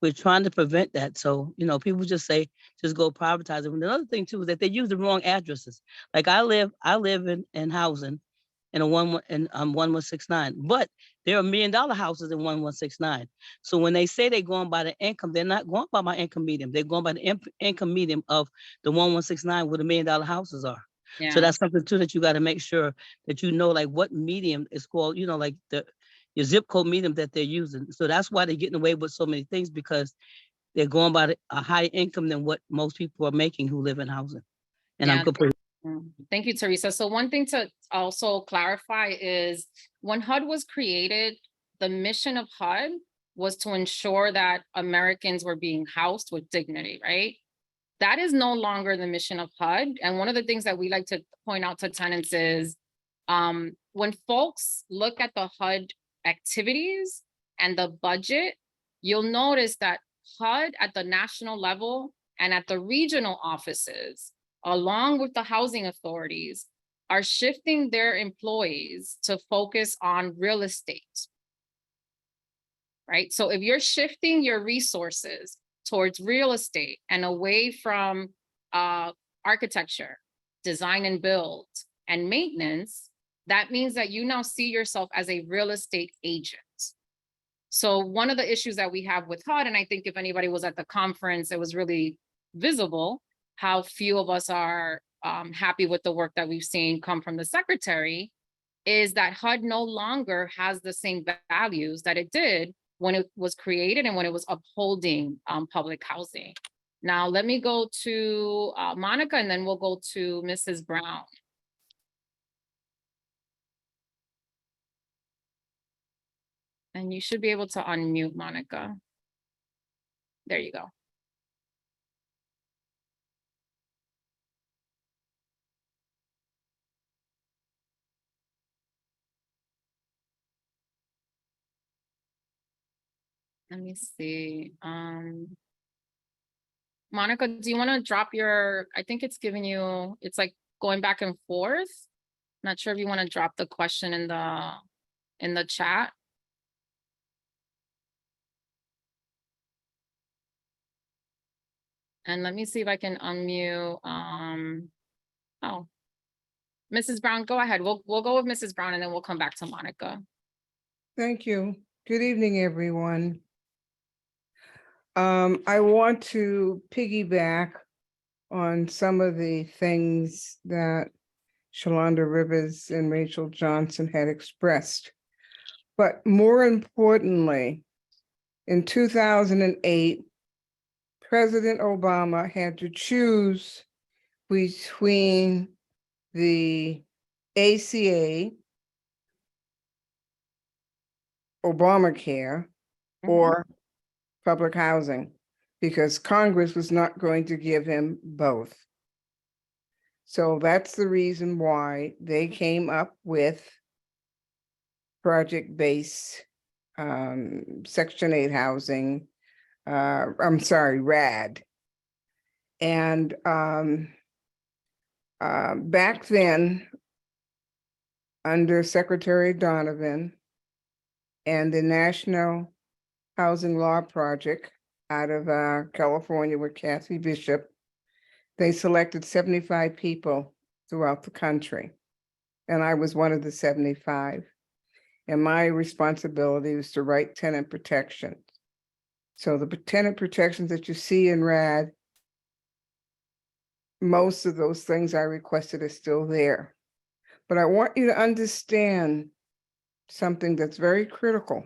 we're trying to prevent that. So people just say just go privatize it. And another thing too is that they use the wrong addresses. Like I live in housing in 1169, but there are $1 million houses in 1169. So when they say they're going by the income, they're not going by my income medium. They're going by the income medium of the 1169 where the $1 million houses are. Yeah. So that's something too that you got to make sure that like what medium is called, like the your zip code medium that they're using. So that's why they're getting away with so many things, because they're going by a higher income than what most people are making who live in housing. And I'm
Yeah.
complete.
Thank you, Teresa. So one thing to also clarify is when HUD was created, the mission of HUD was to ensure that Americans were being housed with dignity, right? That is no longer the mission of HUD. And one of the things that we like to point out to tenants is when folks look at the HUD activities and the budget, you'll notice that HUD at the national level and at the regional offices, along with the housing authorities, are shifting their employees to focus on real estate, right? So if you're shifting your resources towards real estate and away from architecture, design and build, and maintenance, that means that you now see yourself as a real estate agent. So one of the issues that we have with HUD, and I think if anybody was at the conference, it was really visible how few of us are happy with the work that we've seen come from the secretary, is that HUD no longer has the same values that it did when it was created and when it was upholding public housing. Now, let me go to Monica, and then we'll go to Mrs. Brown. And you should be able to unmute Monica. There you go. Let me see. Monica, do you want to drop your, I think it's giving you, it's like going back and forth. Not sure if you want to drop the question in the chat. And let me see if I can unmute. Oh, Mrs. Brown, go ahead. We'll go with Mrs. Brown and then we'll come back to Monica.
Thank you. Good evening, everyone. I want to piggyback on some of the things that Shalonda Rivers and Rachel Johnson had expressed. But more importantly, in 2008, President Obama had to choose between the ACA, Obamacare, or public housing, because Congress was not going to give him both. So that's the reason why they came up with project-based Section 8 housing, I'm sorry, RAD. And back then, under Secretary Donovan and the National Housing Law Project out of California with Kathy Bishop, they selected 75 people throughout the country. And I was one of the 75. And my responsibility was to write tenant protections. So the tenant protections that you see in RAD, most of those things I requested are still there. But I want you to understand something that's very critical.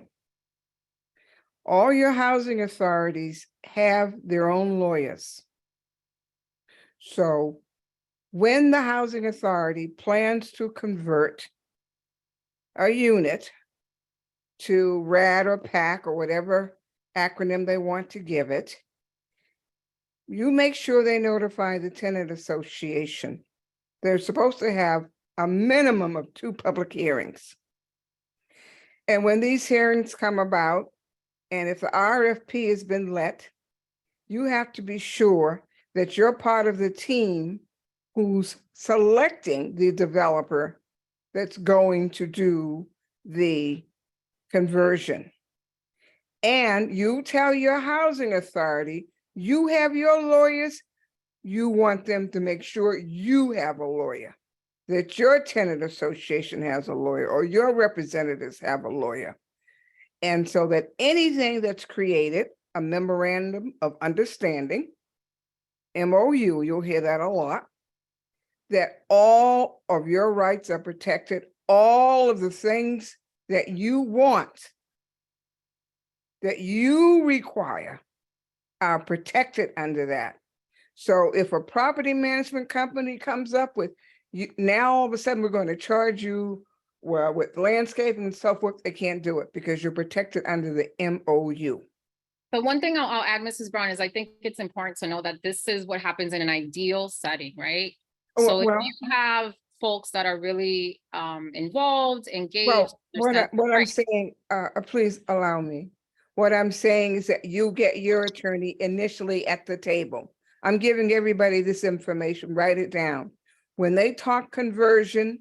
All your housing authorities have their own lawyers. So when the housing authority plans to convert a unit to RAD or PAC or whatever acronym they want to give it, you make sure they notify the tenant association. They're supposed to have a minimum of 2 public hearings. And when these hearings come about, and if the RFP has been let, you have to be sure that you're part of the team who's selecting the developer that's going to do the conversion. And you tell your housing authority, you have your lawyers, you want them to make sure you have a lawyer, that your tenant association has a lawyer or your representatives have a lawyer. And so that anything that's created, a memorandum of understanding, MOU, you'll hear that a lot, that all of your rights are protected, all of the things that you want, that you require, are protected under that. So if a property management company comes up with, you, now all of a sudden we're going to charge you, well, with landscaping and so forth, they can't do it because you're protected under the MOU.
But one thing I'll add, Mrs. Brown, is I think it's important to know that this is what happens in an ideal setting, right? So if
Well,
you have folks that are really involved, engaged.
well, what I'm saying, please allow me. What I'm saying is that you get your attorney initially at the table. I'm giving everybody this information, write it down. When they talk conversion,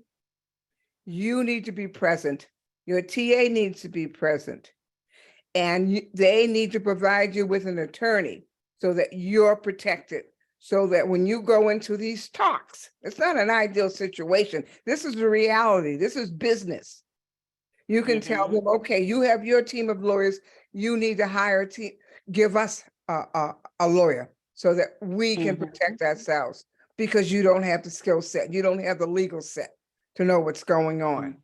you need to be present. Your TA needs to be present. And they need to provide you with an attorney so that you're protected. So that when you go into these talks, it's not an ideal situation. This is the reality. This is business. You can tell them, okay, you have your team of lawyers. You need to hire a team. Give us a lawyer so that we can protect ourselves, because you don't have the skill set. You don't have the legal set to know what's going on.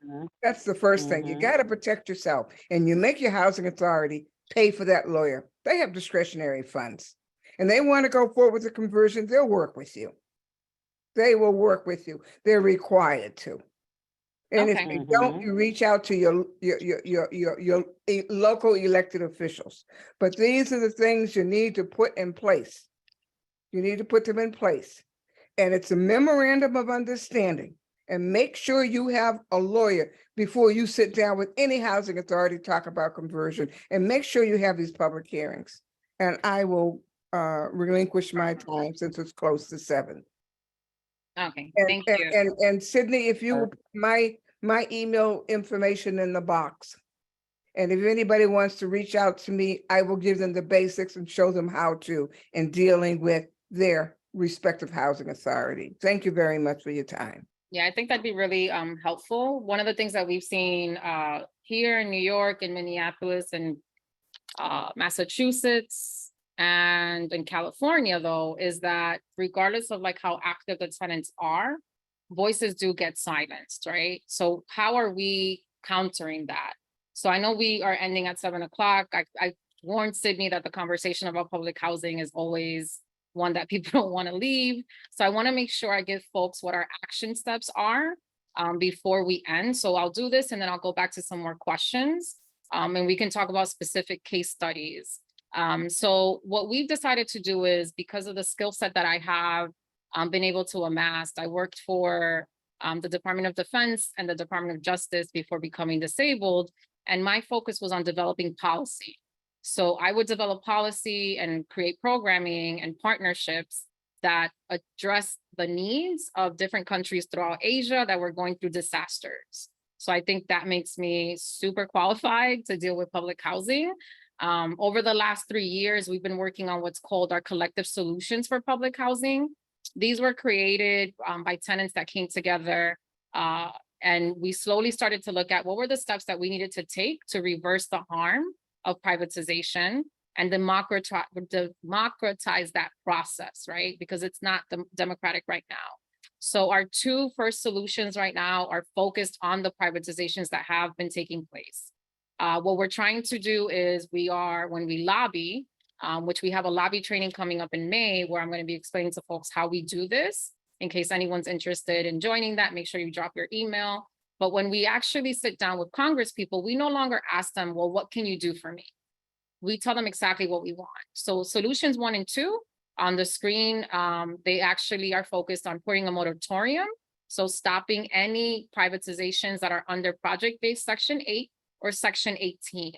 That's the first thing. You got to protect yourself, and you make your housing authority pay for that lawyer. They have discretionary funds, and they want to go forward with the conversion. They'll work with you. They will work with you. They're required to. And if they don't, you reach out to your local elected officials. But these are the things you need to put in place. You need to put them in place. And it's a memorandum of understanding. And make sure you have a lawyer before you sit down with any housing authority, talk about conversion, and make sure you have these public hearings. And I will relinquish my time since it's close to 7.
Okay,
And,
thank you.
and Sydney, if you will put my email information in the box. And if anybody wants to reach out to me, I will give them the basics and show them how to in dealing with their respective housing authority. Thank you very much for your time.
Yeah, I think that'd be really helpful. One of the things that we've seen here in New York and Minneapolis and Massachusetts and in California, though, is that regardless of like how active the tenants are, voices do get silenced, right? So how are we countering that? So I know we are ending at 7 o'clock. I warned Sydney that the conversation about public housing is always one that people don't want to leave. So I want to make sure I give folks what our action steps are before we end. So I'll do this and then I'll go back to some more questions and we can talk about specific case studies. So what we've decided to do is, because of the skill set that I have been able to amass, I worked for the Department of Defense and the Department of Justice before becoming disabled. And my focus was on developing policy. So I would develop policy and create programming and partnerships that address the needs of different countries throughout Asia that were going through disasters. So I think that makes me super qualified to deal with public housing. Over the last 3 years, we've been working on what's called our collective solutions for public housing. These were created by tenants that came together and we slowly started to look at what were the steps that we needed to take to reverse the harm of privatization and democratize that process, right? Because it's not democratic right now. So our 2 first solutions right now are focused on the privatizations that have been taking place. What we're trying to do is when we lobby, which we have a lobby training coming up in May, where I'm going to be explaining to folks how we do this. In case anyone's interested in joining that, make sure you drop your email. But when we actually sit down with Congress people, we no longer ask them, well, what can you do for me? We tell them exactly what we want. So solutions 1 and 2 on the screen, they actually are focused on putting a moratorium. So stopping any privatizations that are under project-based Section 8 or Section 18.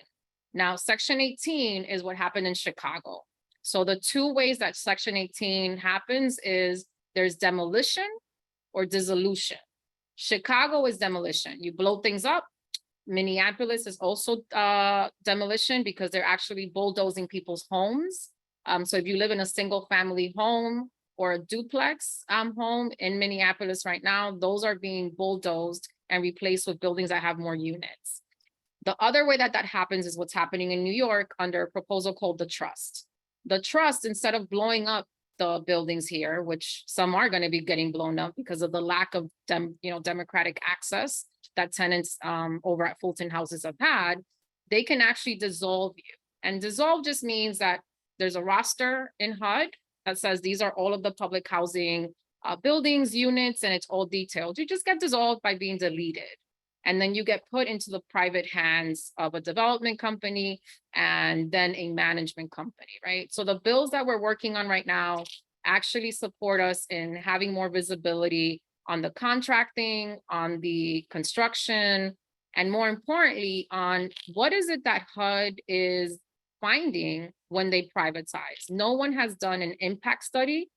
Now, Section 18 is what happened in Chicago. So the 2 ways that Section 18 happens is there's demolition or dissolution. Chicago is demolition. You blow things up. Minneapolis is also demolition because they're actually bulldozing people's homes. So if you live in a single family home or a duplex home in Minneapolis right now, those are being bulldozed and replaced with buildings that have more units. The other way that happens is what's happening in New York under a proposal called the trust. The trust, instead of blowing up the buildings here, which some are going to be getting blown up because of the lack of democratic access that tenants over at Fulton Houses have had, they can actually dissolve you. And dissolve just means that there's a roster in HUD that says these are all of the public housing buildings, units, and it's all detailed. You just get dissolved by being deleted. And then you get put into the private hands of a development company and then a management company, right? So the bills that we're working on right now actually support us in having more visibility on the contracting, on the construction, and more importantly, on what is it that HUD is finding when they privatize. No one has done an impact study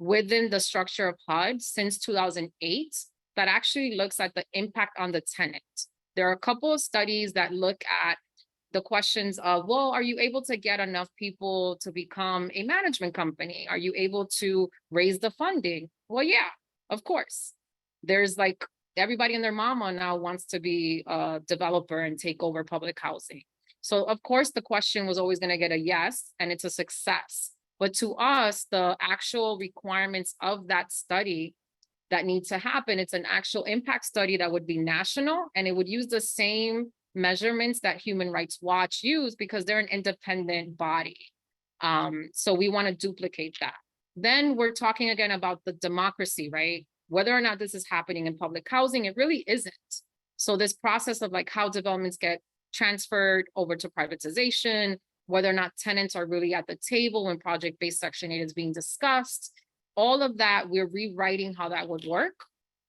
within the structure of HUD since 2008 that actually looks at the impact on the tenant. There are a couple of studies that look at the questions of, well, are you able to get enough people to become a management company? Are you able to raise the funding? Well, yeah, of course. There's like everybody and their mama now wants to be a developer and take over public housing. So of course, the question was always going to get a yes, and it's a success. But to us, the actual requirements of that study that need to happen, it's an actual impact study that would be national, and it would use the same measurements that Human Rights Watch use because they're an independent body. So we want to duplicate that. Then we're talking again about the democracy, right? Whether or not this is happening in public housing, it really isn't. So this process of like how developments get transferred over to privatization, whether or not tenants are really at the table when project-based Section 8 is being discussed, all of that, we're rewriting how that would work.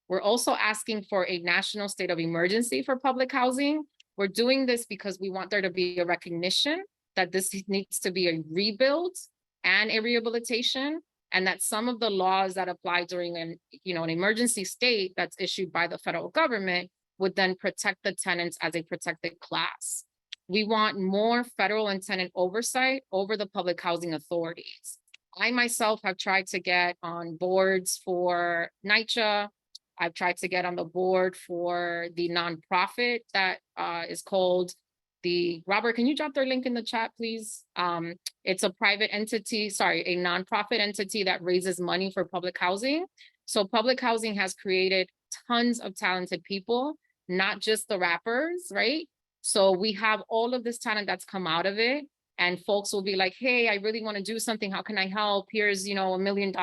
We're also asking for a national state of emergency for public housing. We're doing this because we want there to be a recognition that this needs to be a rebuild and a rehabilitation, and that some of the laws that apply during an emergency state that's issued by the federal government would then protect the tenants as a protected class. We want more federal and tenant oversight over the public housing authorities. I myself have tried to get on boards for NYCHA. I've tried to get on the board for the nonprofit that is called Robert, can you drop their link in the chat, please? It's a private entity, a nonprofit entity that raises money for public housing. So public housing has created tons of talented people, not just the rappers, right? So we have all of this talent that's come out of it. And folks will be like, hey, I really want to do something. How can I help? Here's, $1 million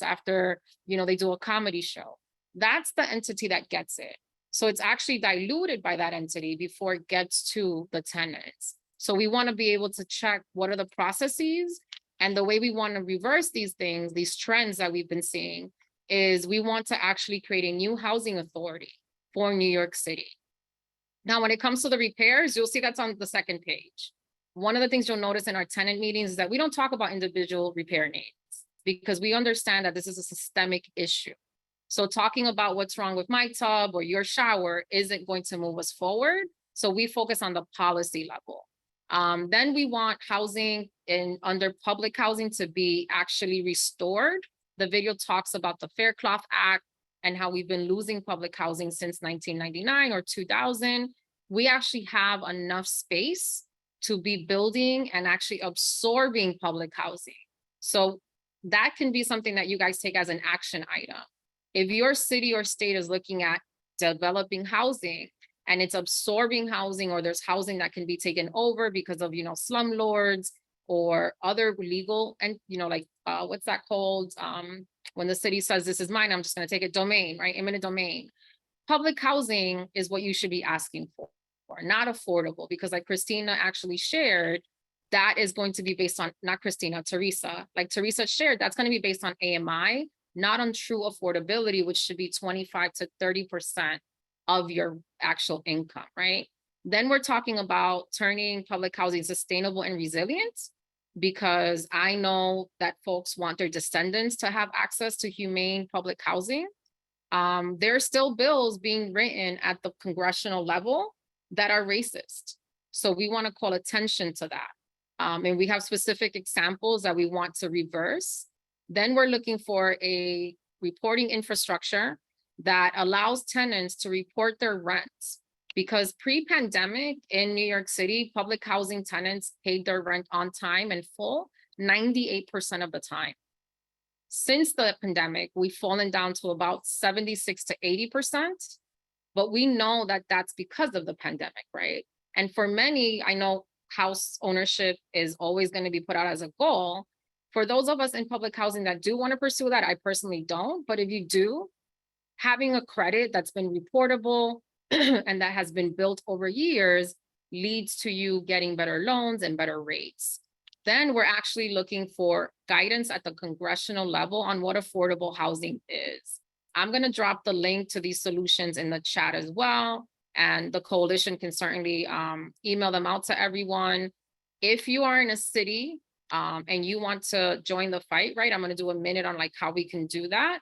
after, they do a comedy show. That's the entity that gets it. So it's actually diluted by that entity before it gets to the tenants. So we want to be able to check what are the processes, and the way we want to reverse these things, these trends that we've been seeing, is we want to actually create a new housing authority for New York City. Now, when it comes to the repairs, you'll see that's on the second page. One of the things you'll notice in our tenant meetings is that we don't talk about individual repair needs because we understand that this is a systemic issue. So talking about what's wrong with my tub or your shower isn't going to move us forward. So we focus on the policy level. Then we want housing under public housing to be actually restored. The video talks about the Faircloth Act and how we've been losing public housing since 1999 or 2000. We actually have enough space to be building and actually absorbing public housing. So that can be something that you guys take as an action item. If your city or state is looking at developing housing and it's absorbing housing, or there's housing that can be taken over because of, slumlords or other legal, and what's that called? When the city says this is mine, I'm just going to take it, domain, right? Eminent domain. Public housing is what you should be asking for, not affordable, because like Christina actually shared, that is going to be based on, not Christina, Teresa, like Teresa shared, that's going to be based on AMI, not on true affordability, which should be 25 to 30% of your actual income, right? Then we're talking about turning public housing sustainable and resilient, because I know that folks want their descendants to have access to humane public housing. There are still bills being written at the congressional level that are racist. So we want to call attention to that. And we have specific examples that we want to reverse. Then we're looking for a reporting infrastructure that allows tenants to report their rents, because pre-pandemic in New York City, public housing tenants paid their rent on time and full 98% of the time. Since the pandemic, we've fallen down to about 76 to 80%. But we know that that's because of the pandemic, right? And for many, I know house ownership is always going to be put out as a goal. For those of us in public housing that do want to pursue that, I personally don't. But if you do, having a credit that's been reportable and that has been built over years leads to you getting better loans and better rates. Then we're actually looking for guidance at the congressional level on what affordable housing is. I'm going to drop the link to these solutions in the chat as well. And the coalition can certainly email them out to everyone. If you are in a city and you want to join the fight, right? I'm going to do a minute on like how we can do that.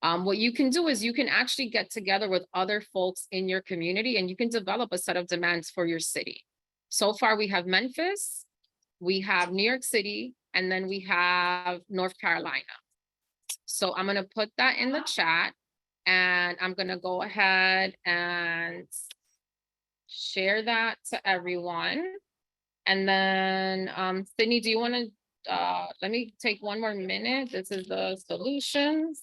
What you can do is you can actually get together with other folks in your community and you can develop a set of demands for your city. So far, we have Memphis, we have New York City, and then we have North Carolina. So I'm going to put that in the chat and I'm going to go ahead and share that to everyone. And then Sydney, do you want to, let me take one more minute. This is the solutions.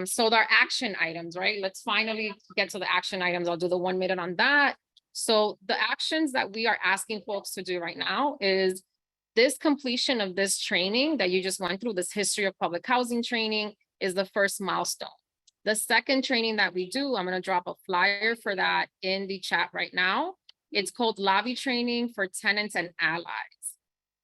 So there are action items, right? Let's finally get to the action items. I'll do the 1 minute on that. So the actions that we are asking folks to do right now is this completion of this training that you just went through, this history of public housing training, is the first milestone. The second training that we do, I'm going to drop a flyer for that in the chat right now. It's called Lobby Training for Tenants and Allies.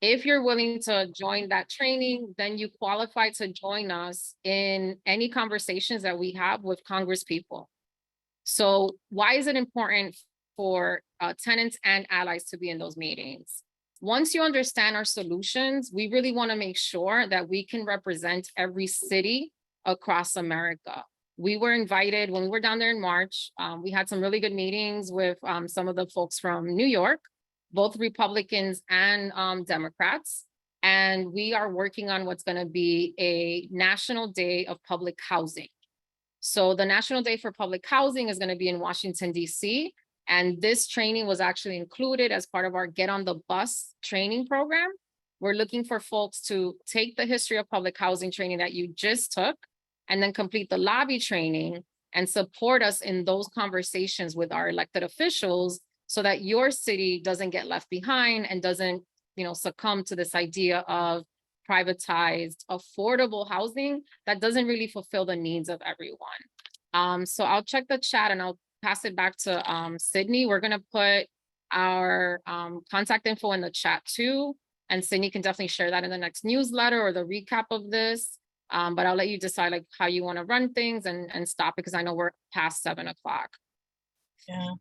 If you're willing to join that training, then you qualify to join us in any conversations that we have with Congress people. So why is it important for tenants and allies to be in those meetings? Once you understand our solutions, we really want to make sure that we can represent every city across America. We were invited when we were down there in March. We had some really good meetings with some of the folks from New York, both Republicans and Democrats. And we are working on what's going to be a National Day of Public Housing. So the National Day for Public Housing is going to be in Washington, D.C. And this training was actually included as part of our Get on the Bus training program. We're looking for folks to take the history of public housing training that you just took and then complete the lobby training and support us in those conversations with our elected officials so that your city doesn't get left behind and doesn't, succumb to this idea of privatized, affordable housing that doesn't really fulfill the needs of everyone. So I'll check the chat and I'll pass it back to Sydney. We're gonna put our contact info in the chat too. And Sydney can definitely share that in the next newsletter or the recap of this. But I'll let you decide like how you wanna run things and stop because I know we're past 7 o'clock.
Yeah.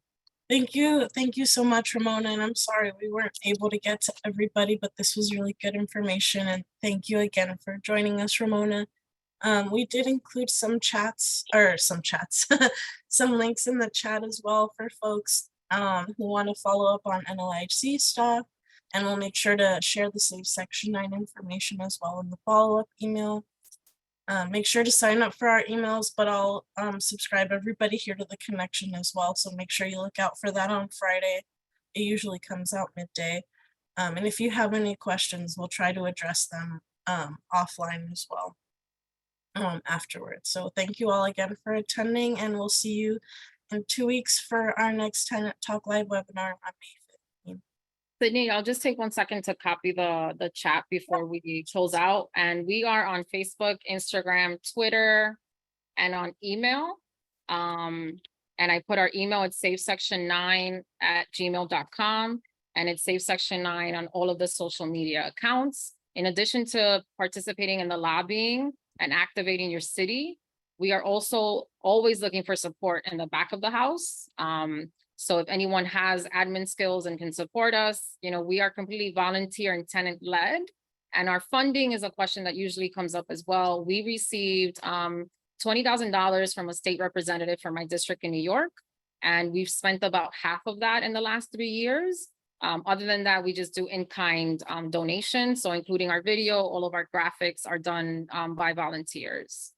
Thank you. Thank you so much, Ramona. And I'm sorry we weren't able to get to everybody, but this was really good information. And thank you again for joining us, Ramona. We did include some links in the chat as well for folks who want to follow up on NLIHC stuff. And we'll make sure to share the Save Section 9 information as well in the follow-up email. Make sure to sign up for our emails, but I'll subscribe everybody here to the connection as well. So make sure you look out for that on Friday. It usually comes out midday. And if you have any questions, we'll try to address them offline as well afterwards. So thank you all again for attending, and we'll see you in 2 weeks for our next Tenant Talk Live webinar on May 15th.
Sydney, I'll just take 1 second to copy the chat before we close out. And we are on Facebook, Instagram, Twitter, and on email. And I put our email at savesection9@gmail.com. And it's savesection9 on all of the social media accounts. In addition to participating in the lobbying and activating your city, we are also always looking for support in the back of the house. So if anyone has admin skills and can support us, we are completely volunteer and tenant led. And our funding is a question that usually comes up as well. We received $20,000 from a state representative from my district in New York. And we've spent about half of that in the last 3 years. Other than that, we just do in-kind donations. So including our video, all of our graphics are done by volunteers.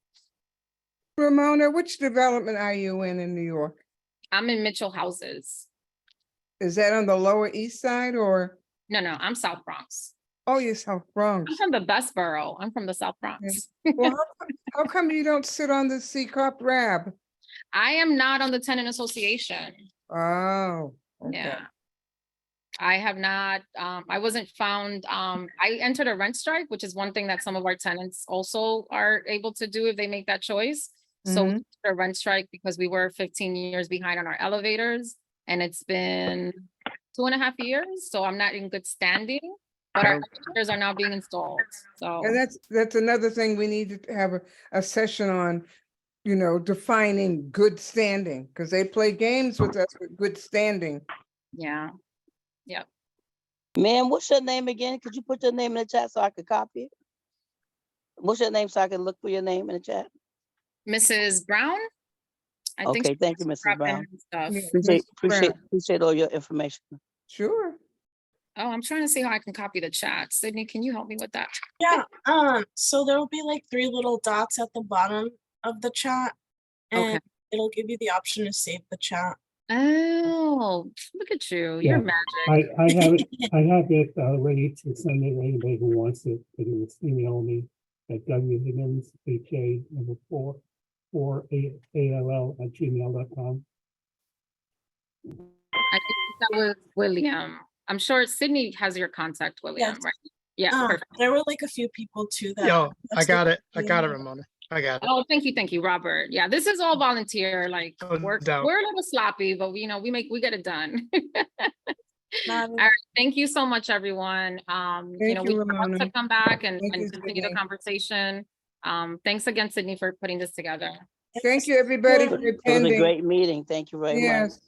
Ramona, which development are you in New York?
I'm in Mitchell Houses.
Is that on the Lower East Side or?
No, I'm South Bronx.
Oh, you're South Bronx.
I'm from the best borough. I'm from the South Bronx.
Well, how come you don't sit on the C-Corp RAB?
I am not on the tenant association.
Oh, okay.
Yeah. I have not, I wasn't found, I entered a rent strike, which is one thing that some of our tenants also are able to do if they make that choice. So we
Mhm.
entered a rent strike because we were 15 years behind on our elevators, and it's been 2.5 years, so I'm not in good standing, but our elevators are now being installed, so.
And that's another thing we need to have a session on, you know, defining good standing, because they play games with us with good standing.
Yeah, yep.
Ma'am, what's your name again? Could you put your name in the chat so I could copy it? What's your name so I can look for your name in the chat?
Mrs. Brown? I think
Okay,
she
thank you,
was
Mrs. Brown.
prepping stuff.
Yeah.
Appreciate,
Mrs. Brown.
appreciate all your information.
Sure.
Oh, I'm trying to see how I can copy the chat. Sydney, can you help me with that?
Yeah, so there will be like 3 little dots at the bottom of the chat,
Okay.
and it'll give you the option to save the chat.
Oh, look at you.
Yeah,
You're magic.
I have it ready to send it to anybody who wants it. They can just email me at whiggins@AOL@gmail.com.
I think that was William. I'm sure Sydney has your contact, William,
Yes.
right? Yeah, perfect.
There were like a few people too that.
Yo, I got it. I got it,
Yeah.
Ramona. I got it.
Oh, thank you, Robert. Yeah, this is all volunteer, like
No
we're
doubt.
a little sloppy, but we get it done.
Not-
All right, thank you so much, everyone.
Thank you,
We want
Ramona.
to come back and
Thank you,
continue the
Sydney.
conversation. Thanks again, Sydney, for putting this together.
Thank you, everybody,
It
for
was
It was a
attending.
great meeting. Thank you very much.
Yes.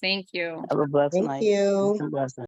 Thank you.
Have a blessed
Thank
night.
you.
Peace and blessings.